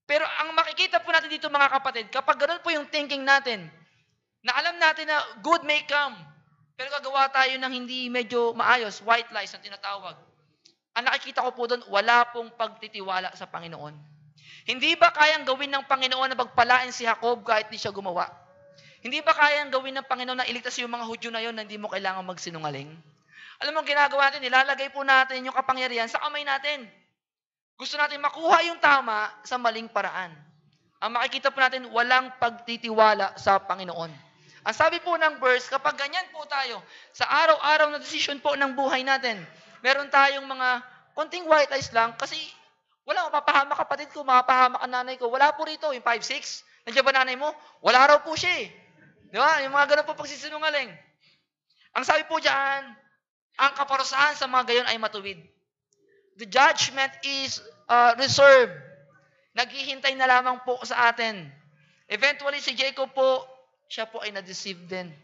Speaker 1: Pero ang makikita po natin dito mga kapatid, kapag ganun po yung thinking natin, na alam natin na good may come, pero gagawa tayo ng hindi medyo maayos, white lies ang tinatawag. Ang nakikita ko po doon, wala pong pagtitiwala sa Panginoon. Hindi ba kayang gawin ng Panginoon na pagpalain si Jacob kahit di siya gumawa? Hindi ba kayang gawin ng Panginoon na iligtas yung mga Hudyo na yon na hindi mo kailangan magsinungaling? Alam mo ang ginagawa natin, nilalagay po natin yung kapangyarihan sa kamay natin. Gusto natin makuha yung tama sa maling paraan. Ang makikita po natin, walang pagtitiwala sa Panginoon. Ang sabi po ng verse, kapag ganyan po tayo, sa araw-araw na desisyon po ng buhay natin, meron tayong mga konting white lies lang kasi wala, mapapahamak kapatid ko, mapapahamak ang nanay ko. Wala po rito, yung 5'6". Nandiyan ba nanay mo? Wala raw po siya eh. Di ba? Yung mga ganun po pagsisinungaling. Ang sabi po dyan, ang kaparusahan sa mga gayon ay matuwid. The judgment is reserved. Naghihintay na lamang po sa atin. Eventually, si Jacob po, siya po ay na-deceive din.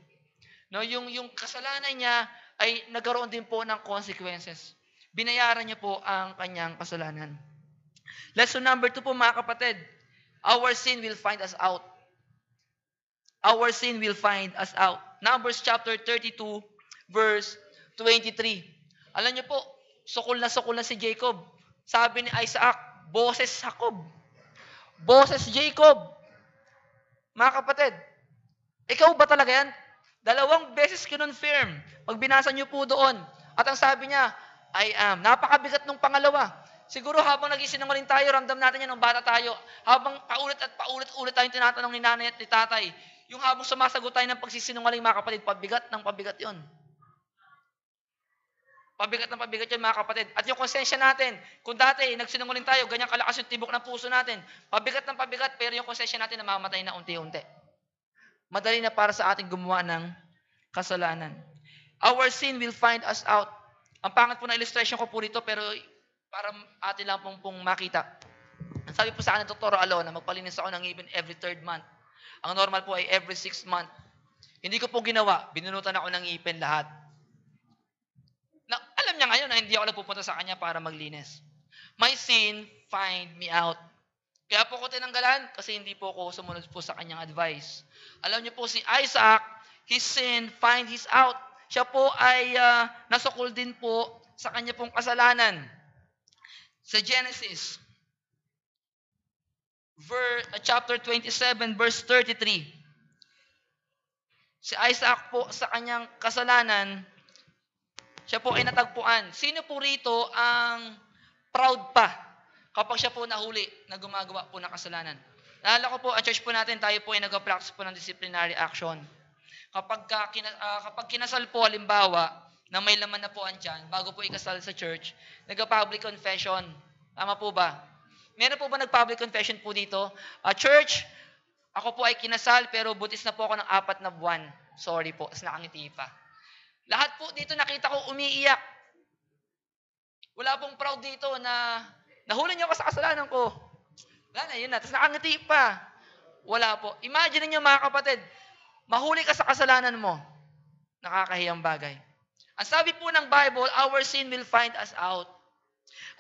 Speaker 1: No, yung kasalanan niya ay nagkaroon din po ng consequences. Binayaran niya po ang kanyang kasalanan. Lesson number 2 po mga kapatid, our sin will find us out. Our sin will find us out. Numbers chapter 32, verse 23. Alam niyo po, sukol na si Jacob. Sabi ni Isaac, boses Jacob. Boses Jacob. Mga kapatid, ikaw ba talaga yan? 2 beses kinonfirm. Pag binasa niyo po doon. At ang sabi niya, I am. Napakabigat nung pangalawa. Siguro habang nagsisinungaling tayo, ramdam natin yan nung bata tayo. Habang paulit-ulit tayong tinatanong ni nanay at ni tatay, yung habang sumasagot tayo ng pagsisinungaling, mga kapatid, pabigat yun. Pabigat yun, mga kapatid. At yung konsensya natin, kung dati nagsinungaling tayo, ganyan kalakas yung tibok ng puso natin, pabigat, pero yung konsensya natin namamatay na unti-unti. Madali na para sa ating gumawa ng kasalanan. Our sin will find us out. Ang pangit po na illustration ko po dito, pero para atin lang pong makita. Ang sabi po sa akin ng Dr. Alona, magpalinis ako ng ngipin every 3rd month. Ang normal po ay every 6th month. Hindi ko po ginawa. Binunutan ako ng ngipin lahat. Na, alam niya ngayon na hindi ako nagpupunta sa kanya para maglinis. My sin find me out. Kaya po ko tinanggalan kasi hindi po ako sumunod po sa kanyang advice. Alam niyo po si Isaac, his sin find his out. Siya po ay nasukol din po sa kanya pong kasalanan. Sa Genesis, chapter 27, verse 33. Si Isaac po sa kanyang kasalanan, siya po ay natagpuan. Sino po rito ang proud pa kapag siya po nahuli na gumagawa po ng kasalanan? Naalala ko po, at church po natin, tayo po ay nag-practice po ng disciplinary action. Kapag kinasal po, halimbawa, na may laman na po andyan, bago po ikasal sa church, nag-public confession. Tama po ba? Meron po ba nag-public confession po dito? Church, ako po ay kinasal, pero butis na po ako ng 4 na buwan. Sorry po, as nakangiti pa. Lahat po dito nakita ko umiiyak. Wala pong proud dito na nahuli niyo ako sa kasalanan ko. Wala na, yun na. Tapos nakangiti pa. Wala po. Imagine niyo mga kapatid, mahuli ka sa kasalanan mo. Nakakahiyang bagay. Ang sabi po ng Bible, our sin will find us out.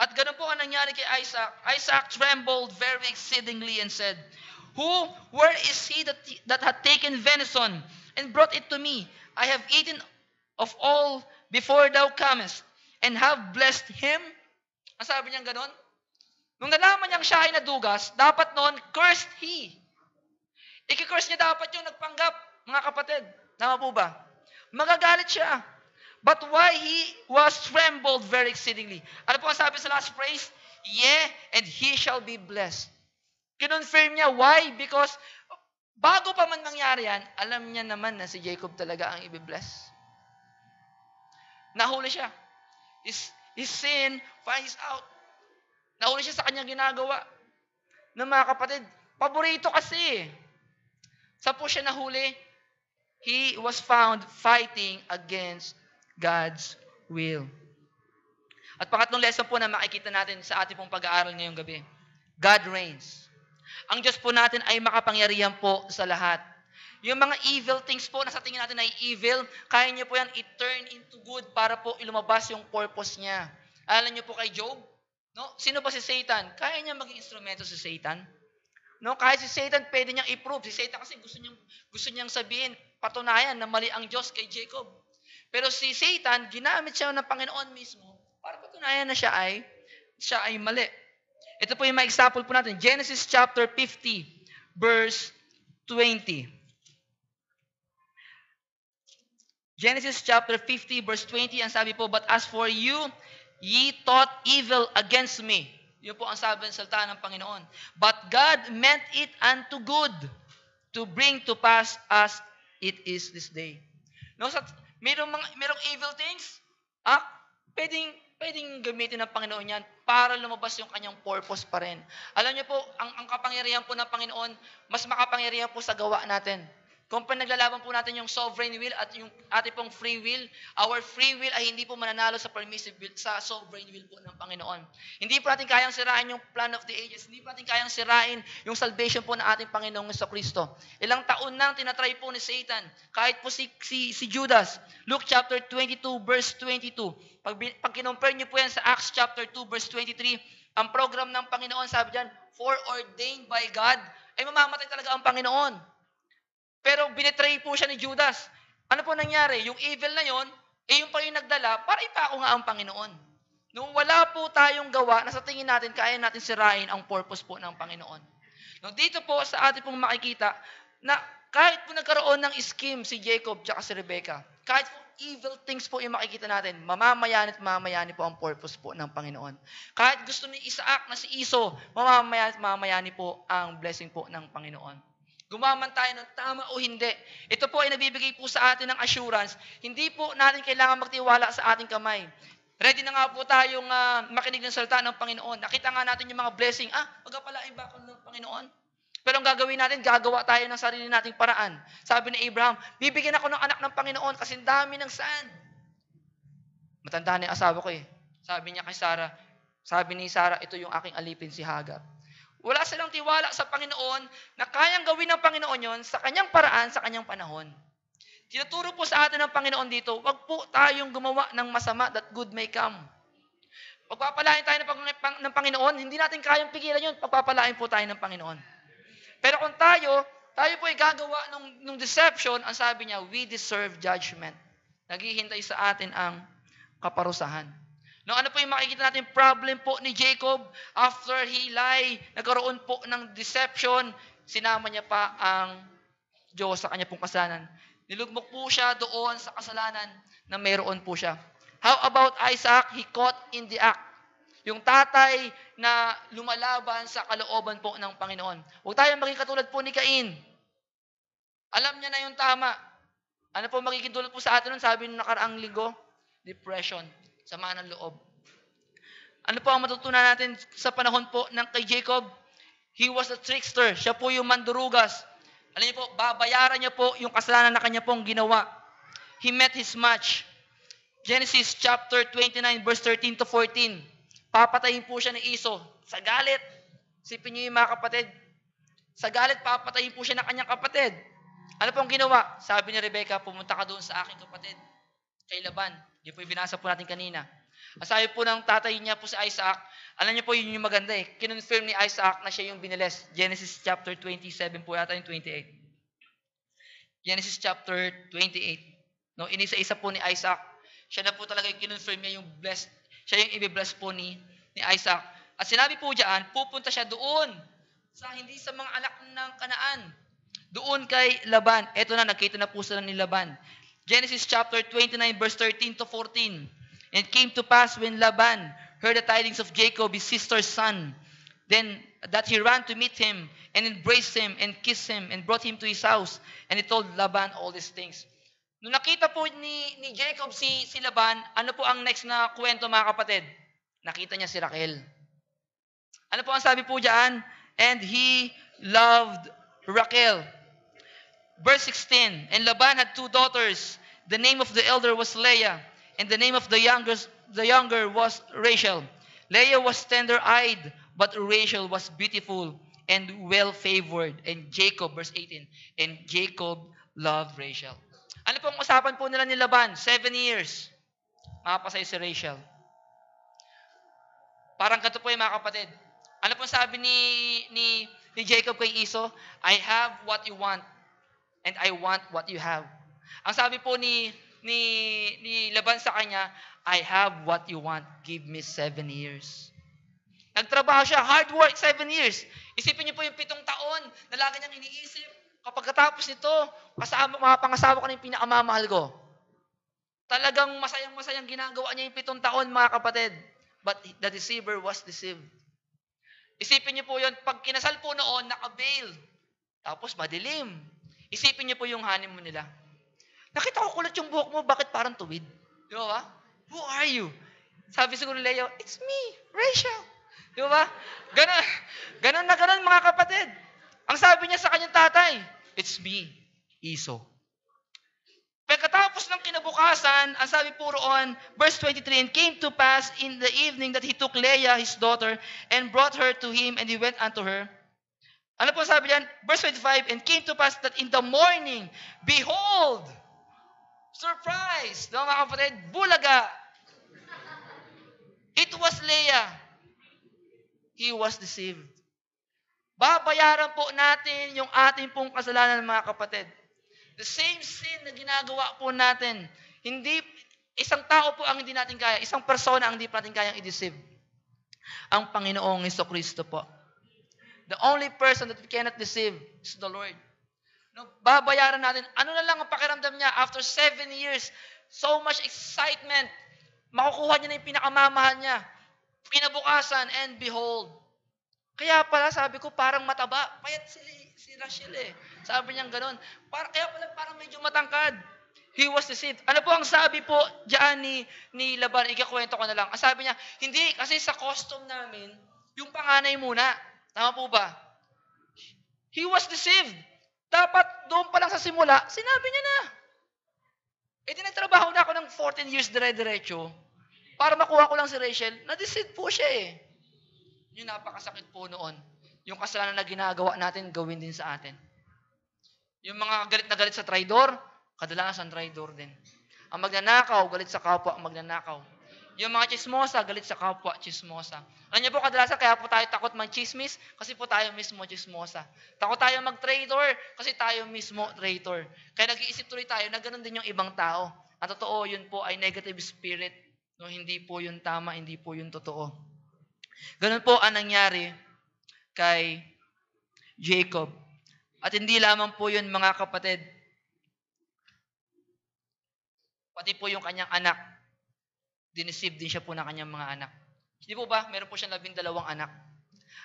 Speaker 1: At ganun po ang nangyari kay Isaac. Isaac trembled very exceedingly and said, where is he that had taken venison and brought it to me? I have eaten of all before thou comest, and have blessed him. Ang sabi niya ganun? Nung nalaman niyang siya ay nadugas, dapat noon, cursed he. Iki-curse niya dapat yung nagpanggap, mga kapatid. Tama po ba? Magagalit siya. But why he was trembled very exceedingly? Ano po ang sabi sa last phrase? Yeah, and he shall be blessed. Kinonfirm niya. Why? Because bago pa man mangyari yan, alam niya naman na si Jacob talaga ang ibibless. Nahuli siya. His sin finds out. Nahuli siya sa kanyang ginagawa. Na mga kapatid, paborito kasi. Sa po siya nahuli, he was found fighting against God's will. At pangatlong lesson po na makikita natin sa ating pong pag-aaral ngayong gabi. God reigns. Ang Diyos po natin ay makapangyarihan po sa lahat. Yung mga evil things po na sa tingin natin ay evil, kaya niyo po yan i-turn into good para po ilumabas yung purpose niya. Alam niyo po kay Job, no? Sino ba si Satan? Kaya niya maging instrumento si Satan? No, kahit si Satan pwede niyang i-prove. Si Satan kasi gusto niyang sabihin, patunayan na mali ang Diyos kay Jacob. Pero si Satan, ginamit siya ng Panginoon mismo para patunayan na siya ay mali. Ito po yung mga example po natin. Genesis chapter 50, verse 20. Genesis chapter 50, verse 20, ang sabi po, but as for you, ye thought evil against me. Yun po ang sabi ng salita ng Panginoon. But God meant it unto good to bring to pass as it is this day. No, merong evil things, pwedeng gamitin ng Panginoon yan para lumabas yung kanyang purpose pa rin. Alam niyo po, ang kapangyarihan po ng Panginoon, mas makapangyarihan po sa gawa natin. Kung pinaglalaban po natin yung sovereign will at yung ating pong free will, our free will ay hindi po mananalo sa permissive will, sa sovereign will po ng Panginoon. Hindi po natin kayang sirain yung plan of the ages. Hindi po natin kayang sirain yung salvation po ng ating Panginoong Kristo. Ilang taon nang tinatry po ni Satan, kahit po si Judas. Luke chapter 22, verse 22. Pag kinompare niyo po yan sa Acts chapter 2, verse 23, ang program ng Panginoon, sabi dyan, foreordained by God, ay mamamatay talaga ang Panginoon. Pero binetray po siya ni Judas. Ano po nangyari? Yung evil na yon, yung pa yung nagdala para ipako nga ang Panginoon. Nung wala po tayong gawa na sa tingin natin, kaya natin sirain ang purpose po ng Panginoon. Nung dito po sa ating pong makikita na kahit po nagkaroon ng scheme si Jacob at si Rebecca, kahit po evil things po yung makikita natin, mamamayani po ang purpose po ng Panginoon. Kahit gusto ni Isaac na si Esau, mamamayani po ang blessing po ng Panginoon. Gumaman tayo ng tama o hindi. Ito po ay nabibigay po sa atin ng assurance. Hindi po natin kailangan magtiwala sa ating kamay. Ready na nga po tayong makinig ng salita ng Panginoon. Nakita nga natin yung mga blessing. Magpapalain ba ako ng Panginoon? Pero ang gagawin natin, gagawa tayo ng sarili nating paraan. Sabi ni Abraham, bibigyan ako ng anak ng Panginoon kasi dami ng sand. Matanda na yung asawa ko eh. Sabi niya kay Sarah, sabi ni Sarah, ito yung aking alipin si Hagar. Wala silang tiwala sa Panginoon na kayang gawin ng Panginoon yon sa kanyang paraan, sa kanyang panahon. Tinuturo po sa atin ng Panginoon dito, wag po tayong gumawa ng masama that good may come. Pagpapalain tayo ng Panginoon, hindi natin kayang pigilan yun, pagpapalain po tayo ng Panginoon. Pero kung tayo po ay gagawa ng deception, ang sabi niya, we deserve judgment. Naghihintay sa atin ang kaparusahan. No, ano po yung makikita natin problem po ni Jacob after he lied, nagkaroon po ng deception, sinama niya pa ang Diyos sa kanya pong kasalanan. Nilugmok po siya doon sa kasalanan na mayroon po siya. How about Isaac? He caught in the act. Yung tatay na lumalaban sa kalooban po ng Panginoon. Huwag tayong maging katulad po ni Cain. Alam niya na yung tama. Ano po magiging dulot po sa atin nun? Sabi nung nakaraang linggo, depression. Sama ng loob. Ano po ang matutunan natin sa panahon po ng kay Jacob? He was a trickster. Siya po yung mandurugas. Alam niyo po, babayaran niya po yung kasalanan na kanya pong ginawa. He met his match. Genesis chapter 29 verse 13 to 14. Papatayin po siya ni Esau. Sa galit. Sipin niyo yung mga kapatid. Sa galit, papatayin po siya ng kanyang kapatid. Ano pong ginawa? Sabi ni Rebecca, pumunta ka doon sa aking kapatid. Kay Laban. Yung po yung binasa po natin kanina. Ang sabi po ng tatay niya po si Isaac, alam niyo po yun yung maganda eh. Kinonfirm ni Isaac na siya yung biniles. Genesis chapter 27 po yata yung 28. Genesis chapter 28. No, inisa-isa po ni Isaac. Siya na po talaga yung kinonfirm niya yung blessed. Siya yung i-bless po ni Isaac. At sinabi po diyan, pupunta siya doon hindi sa mga anak ng Kanaan. Doon kay Laban. Ito na, nakita na po sila ni Laban. Genesis chapter 29 verse 13 to 14. And it came to pass when Laban heard the tidings of Jacob, his sister's son, then that he ran to meet him and embraced him and kissed him and brought him to his house. And he told Laban all these things. Nung nakita po ni Jacob si Laban, ano po ang next na kwento mga kapatid? Nakita niya si Raquel. Ano po ang sabi po diyan? And he loved Raquel. Verse 16, and Laban had 2 daughters. The name of the elder was Leah, and the name of the younger was Rachel. Leah was tender-eyed, but Rachel was beautiful and well-favored. And Jacob, verse 18, and Jacob loved Rachel. Ano po ang usapan po nila ni Laban? 7 years. Makapasay si Rachel. Parang kato po yung mga kapatid. Ano po sabi ni Jacob kay Esau? I have what you want, and I want what you have. Ang sabi po ni Laban sa kanya, I have what you want, give me 7 years. Nagtrabaho siya, hard work, 7 years. Isipin niyo po yung 7 taon na lagi niyang iniisip, kapag katapos nito, mga pangasawa ko na yung pinakamamahal ko. Talagang masayang-masayang ginagawa niya yung 7 taon, mga kapatid. But the deceiver was deceived. Isipin niyo po yun, pag kinasal po noon, naka-veil. Tapos madilim. Isipin niyo po yung honeymoon nila. Nakita ko kulot yung buhok mo, bakit parang tuwid? Di ba? Who are you? Sabi siguro ni Leo, it's me, Rachel. Di ba? Ganon na ganon mga kapatid. Ang sabi niya sa kanyang tatay, it's me, Esau. Pagkatapos ng kinabukasan, ang sabi po roon, verse 23, and came to pass in the evening that he took Leah, his daughter, and brought her to him, and he went unto her. Ano po sabi diyan? Verse 25, and came to pass that in the morning, behold, surprise, no, mga kapatid, bulaga. It was Leah. He was deceived. Babayaran po natin yung ating pong kasalanan, mga kapatid. The same sin na ginagawa po natin. Hindi, isang tao po ang hindi natin kaya, isang persona ang hindi natin kayang i-deceive. Ang Panginoong Jesucristo po. The only person that we cannot deceive is the Lord. No, babayaran natin. Ano na lang ang pakiramdam niya after 7 years? So much excitement. Makukuha niya na yung pinakamamahal niya. Kinabukasan, and behold. Kaya pala sabi ko, parang mataba. Payat si Rachel eh. Sabi niya gano'n. Kaya pala parang medyo matangkad. He was deceived. Ano po ang sabi po diyan ni Laban? Ikakwento ko na lang. Ang sabi niya, hindi, kasi sa custom namin, yung panganay muna. Tama po ba? He was deceived. Dapat doon pa lang sa simula, sinabi niya na. Eh, nagtrabaho na ako ng 14 years dire-diretso para makuha ko lang si Rachel. Na-deceive po siya eh. Yung napakasakit po noon. Yung kasalanan na ginagawa natin, gawin din sa atin. Yung mga galit na galit sa traidor, kadalasan traidor din. Ang magnanakaw, galit sa kapwa, ang magnanakaw. Yung mga chismosa, galit sa kapwa, chismosa. Alam niyo po, kadalasan kaya po tayo takot mag-chismis kasi po tayo mismo chismosa. Takot tayo mag-traitor kasi tayo mismo traitor. Kaya nag-iisip tuloy tayo na ganun din yung ibang tao. Ang totoo, yun po ay negative spirit. No, hindi po yun tama, hindi po yun totoo. Ganun po ang nangyari kay Jacob. At hindi lamang po yun, mga kapatid. Pati po yung kanyang anak. Diniceive din siya po ng kanyang mga anak. Hindi po ba? Meron po siyang 12 anak.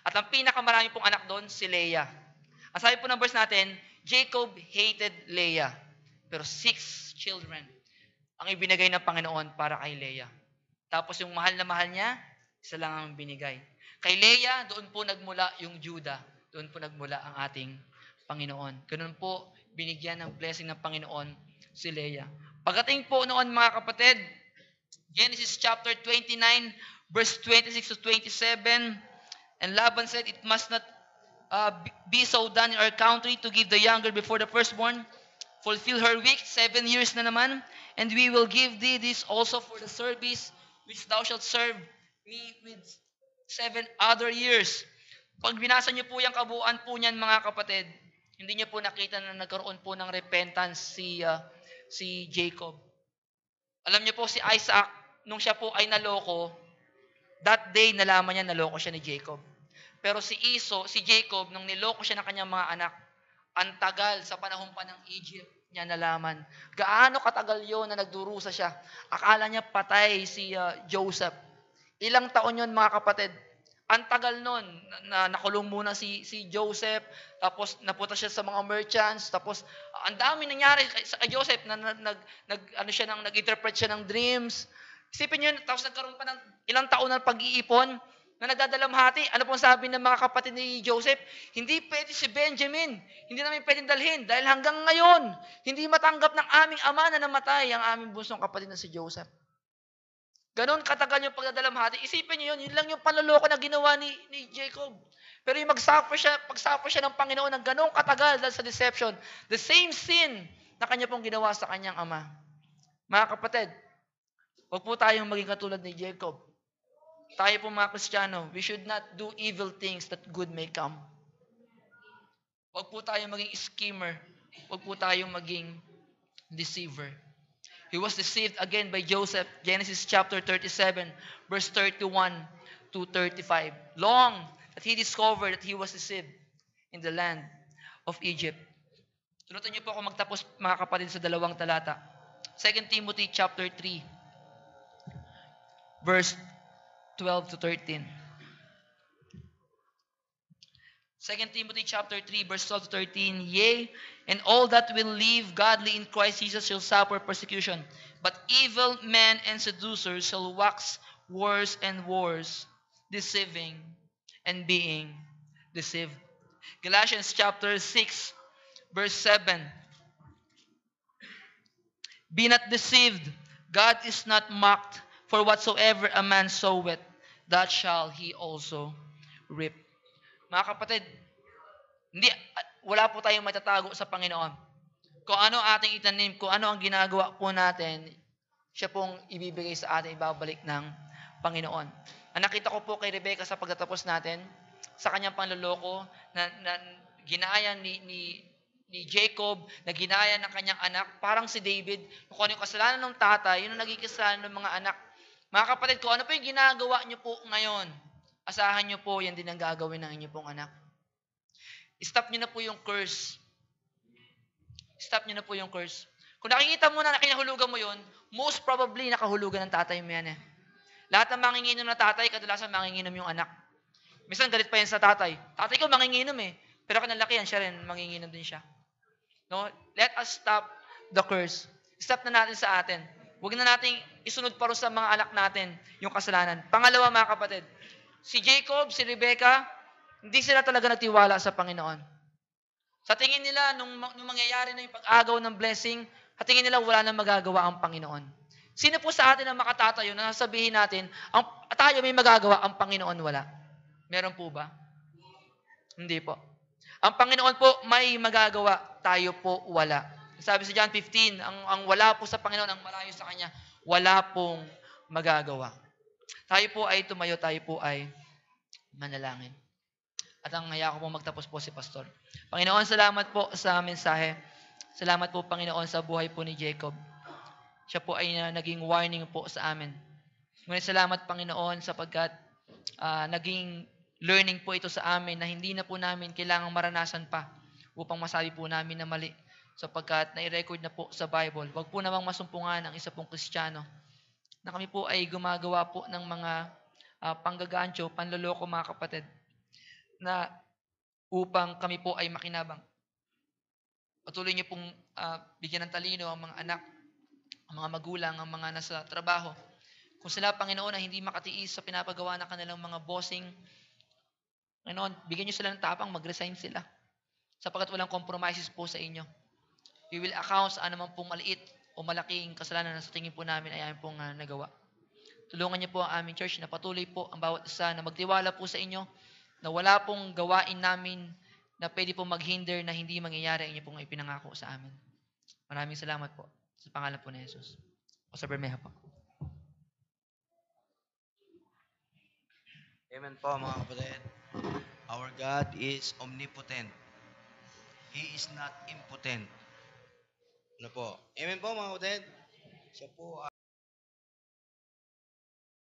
Speaker 1: At ang pinakamarami pong anak doon, si Leah. Ang sabi po ng verse natin, Jacob hated Leah. Pero 6 children ang ibinigay ng Panginoon para kay Leah. Tapos yung mahal na mahal niya, isa lang ang binigay. Kay Leah, doon po nagmula yung Judah. Doon po nagmula ang ating Panginoon. Ganun po, binigyan ng blessing ng Panginoon si Leah. Pagdating po noon, mga kapatid, Genesis chapter 29, verse 26 to 27, and Laban said, it must not be so done in our country to give the younger before the firstborn. Fulfill her week, 7 years na naman, and we will give thee this also for the service which thou shalt serve me with 7 other years. Pag binasa niyo po yung kabuuan po niyan mga kapatid, hindi niyo po nakita na nagkaroon po ng repentance si Jacob. Alam niyo po si Isaac, nung siya po ay naloko, that day nalaman niya naloko siya ni Jacob. Pero si Jacob, nung niloko siya ng kanyang mga anak, ang tagal sa panahon pa ng Egypt niya nalaman. Gaano katagal yon na nagdurusa siya. Akala niya patay si Joseph. Ilang taon yon mga kapatid. Ang tagal nun, na nakulong muna si Joseph, tapos napunta siya sa mga merchants, tapos ang dami nangyari kay Joseph, nag-interpret siya ng dreams. Isipin niyo, tapos nagkaroon pa ng ilang taon ng pag-iipon, na nagdadalamhati. Ano pong sabi ng mga kapatid ni Joseph? Hindi pwede si Benjamin. Hindi namin pwedeng dalhin. Dahil hanggang ngayon, hindi matanggap ng aming ama na namatay ang aming bunsong kapatid na si Joseph. Ganon katagal yung pagdadalamhati. Isipin niyo yun lang yung panloloko na ginawa ni Jacob. Pero yung pagsuffer siya ng Panginoon ng ganong katagal dahil sa deception, the same sin na kanya pong ginawa sa kanyang ama. Mga kapatid, huwag po tayong maging katulad ni Jacob. Tayo po mga Kristiyano, we should not do evil things that good may come. Huwag po tayong maging schemer. Huwag po tayong maging deceiver. He was deceived again by Joseph. Genesis chapter 37, verse 31 to 35. Long that he discovered that he was deceived in the land of Egypt. Tunutan niyo po ako magtapos mga kapatid sa 2 talata. 2 Timothy chapter 3, verse 12 to 13. 2 Timothy chapter 3, verse 12 to 13. Yea, and all that will live godly in Christ Jesus shall suffer persecution. But evil men and seducers shall wax worse and worse, deceiving and being deceived. Galatians chapter 6, verse 7. Be not deceived. God is not mocked. For whatsoever a man soweth, that shall he also reap. Mga kapatid, wala po tayong matatago sa Panginoon. Kung ano ating itanim, kung ano ang ginagawa po natin, siya pong ibibigay sa atin, ibabalik ng Panginoon. Ang nakita ko po kay Rebecca sa pagtatapos natin, sa kanyang panloloko, na ginaya ni Jacob, na ginaya ng kanyang anak, parang si David, kung ano yung kasalanan ng tatay, yun ang naging kasalanan ng mga anak. Mga kapatid, kung ano po yung ginagawa niyo po ngayon, asahan niyo po, yan din ang gagawin ng inyong pong anak. Stop niyo na po yung curse. Stop niyo na po yung curse. Kung nakikita mo na kinahulugan mo yun, most probably nakahulugan ng tatay mo yan eh. Lahat ng manginginom na tatay, kadalasan manginginom yung anak. Minsan galit pa yan sa tatay. Tatay ko manginginom eh. Pero kinalakihan siya rin, manginginom din siya. No? Let us stop the curse. Stop na natin sa atin. Huwag na nating isunod pa sa mga anak natin yung kasalanan. Pangalawa mga kapatid, si Jacob, si Rebecca, hindi sila talaga nagtiwala sa Panginoon. Sa tingin nila, nung mangyayari na yung pag-agaw ng blessing, sa tingin nila wala nang magagawa ang Panginoon. Sino po sa atin ang makatatayo na sasabihin natin, tayo may magagawa, ang Panginoon wala? Meron po ba? Hindi po. Ang Panginoon po may magagawa, tayo po wala. Sabi sa John 15, ang wala po sa Panginoon, ang malayo sa Kanya, wala pong magagawa. Tayo po ay tumayo, tayo po ay manalangin. At ang haya ko po magtapos po si Pastor. Panginoon, salamat po sa mensahe. Salamat po, Panginoon, sa buhay po ni Jacob. Siya po ay naging warning po sa amin. Ngunit salamat, Panginoon, sapagkat naging learning po ito sa amin na hindi na po namin kailangang maranasan pa upang masabi po namin na mali. Sapagkat nai-record na po sa Bible. Huwag po namang masumpungan ang isa pong Kristiyano na kami po ay gumagawa po ng mga panggagancho, panloloko mga kapatid, na upang kami po ay makinabang. Patuloy niyo pong bigyan ng talino ang mga anak, ang mga magulang, ang mga nasa trabaho. Kung sila, Panginoon, ay hindi makatiis sa pinapagawa ng kanilang mga bossing, Panginoon, bigyan niyo sila ng tapang, mag-resign sila. Sapagkat walang compromises po sa inyo. We will account sa anumang pong maliit o malaking kasalanan na sa tingin po namin ay aming pong nagawa. Tulungan niyo po ang aming church na patuloy po ang bawat isa na magtiwala po sa inyo na wala pong gawain namin na pwede pong maghinder na hindi mangyayari ang inyo pong ipinangako sa amin. Maraming salamat po sa pangalan po ni Jesus. Pastor Bermeja po.
Speaker 2: Amen po mga kapatid. Our God is omnipotent. He is not impotent. Ano po? Amen po mga kapatid. Siya po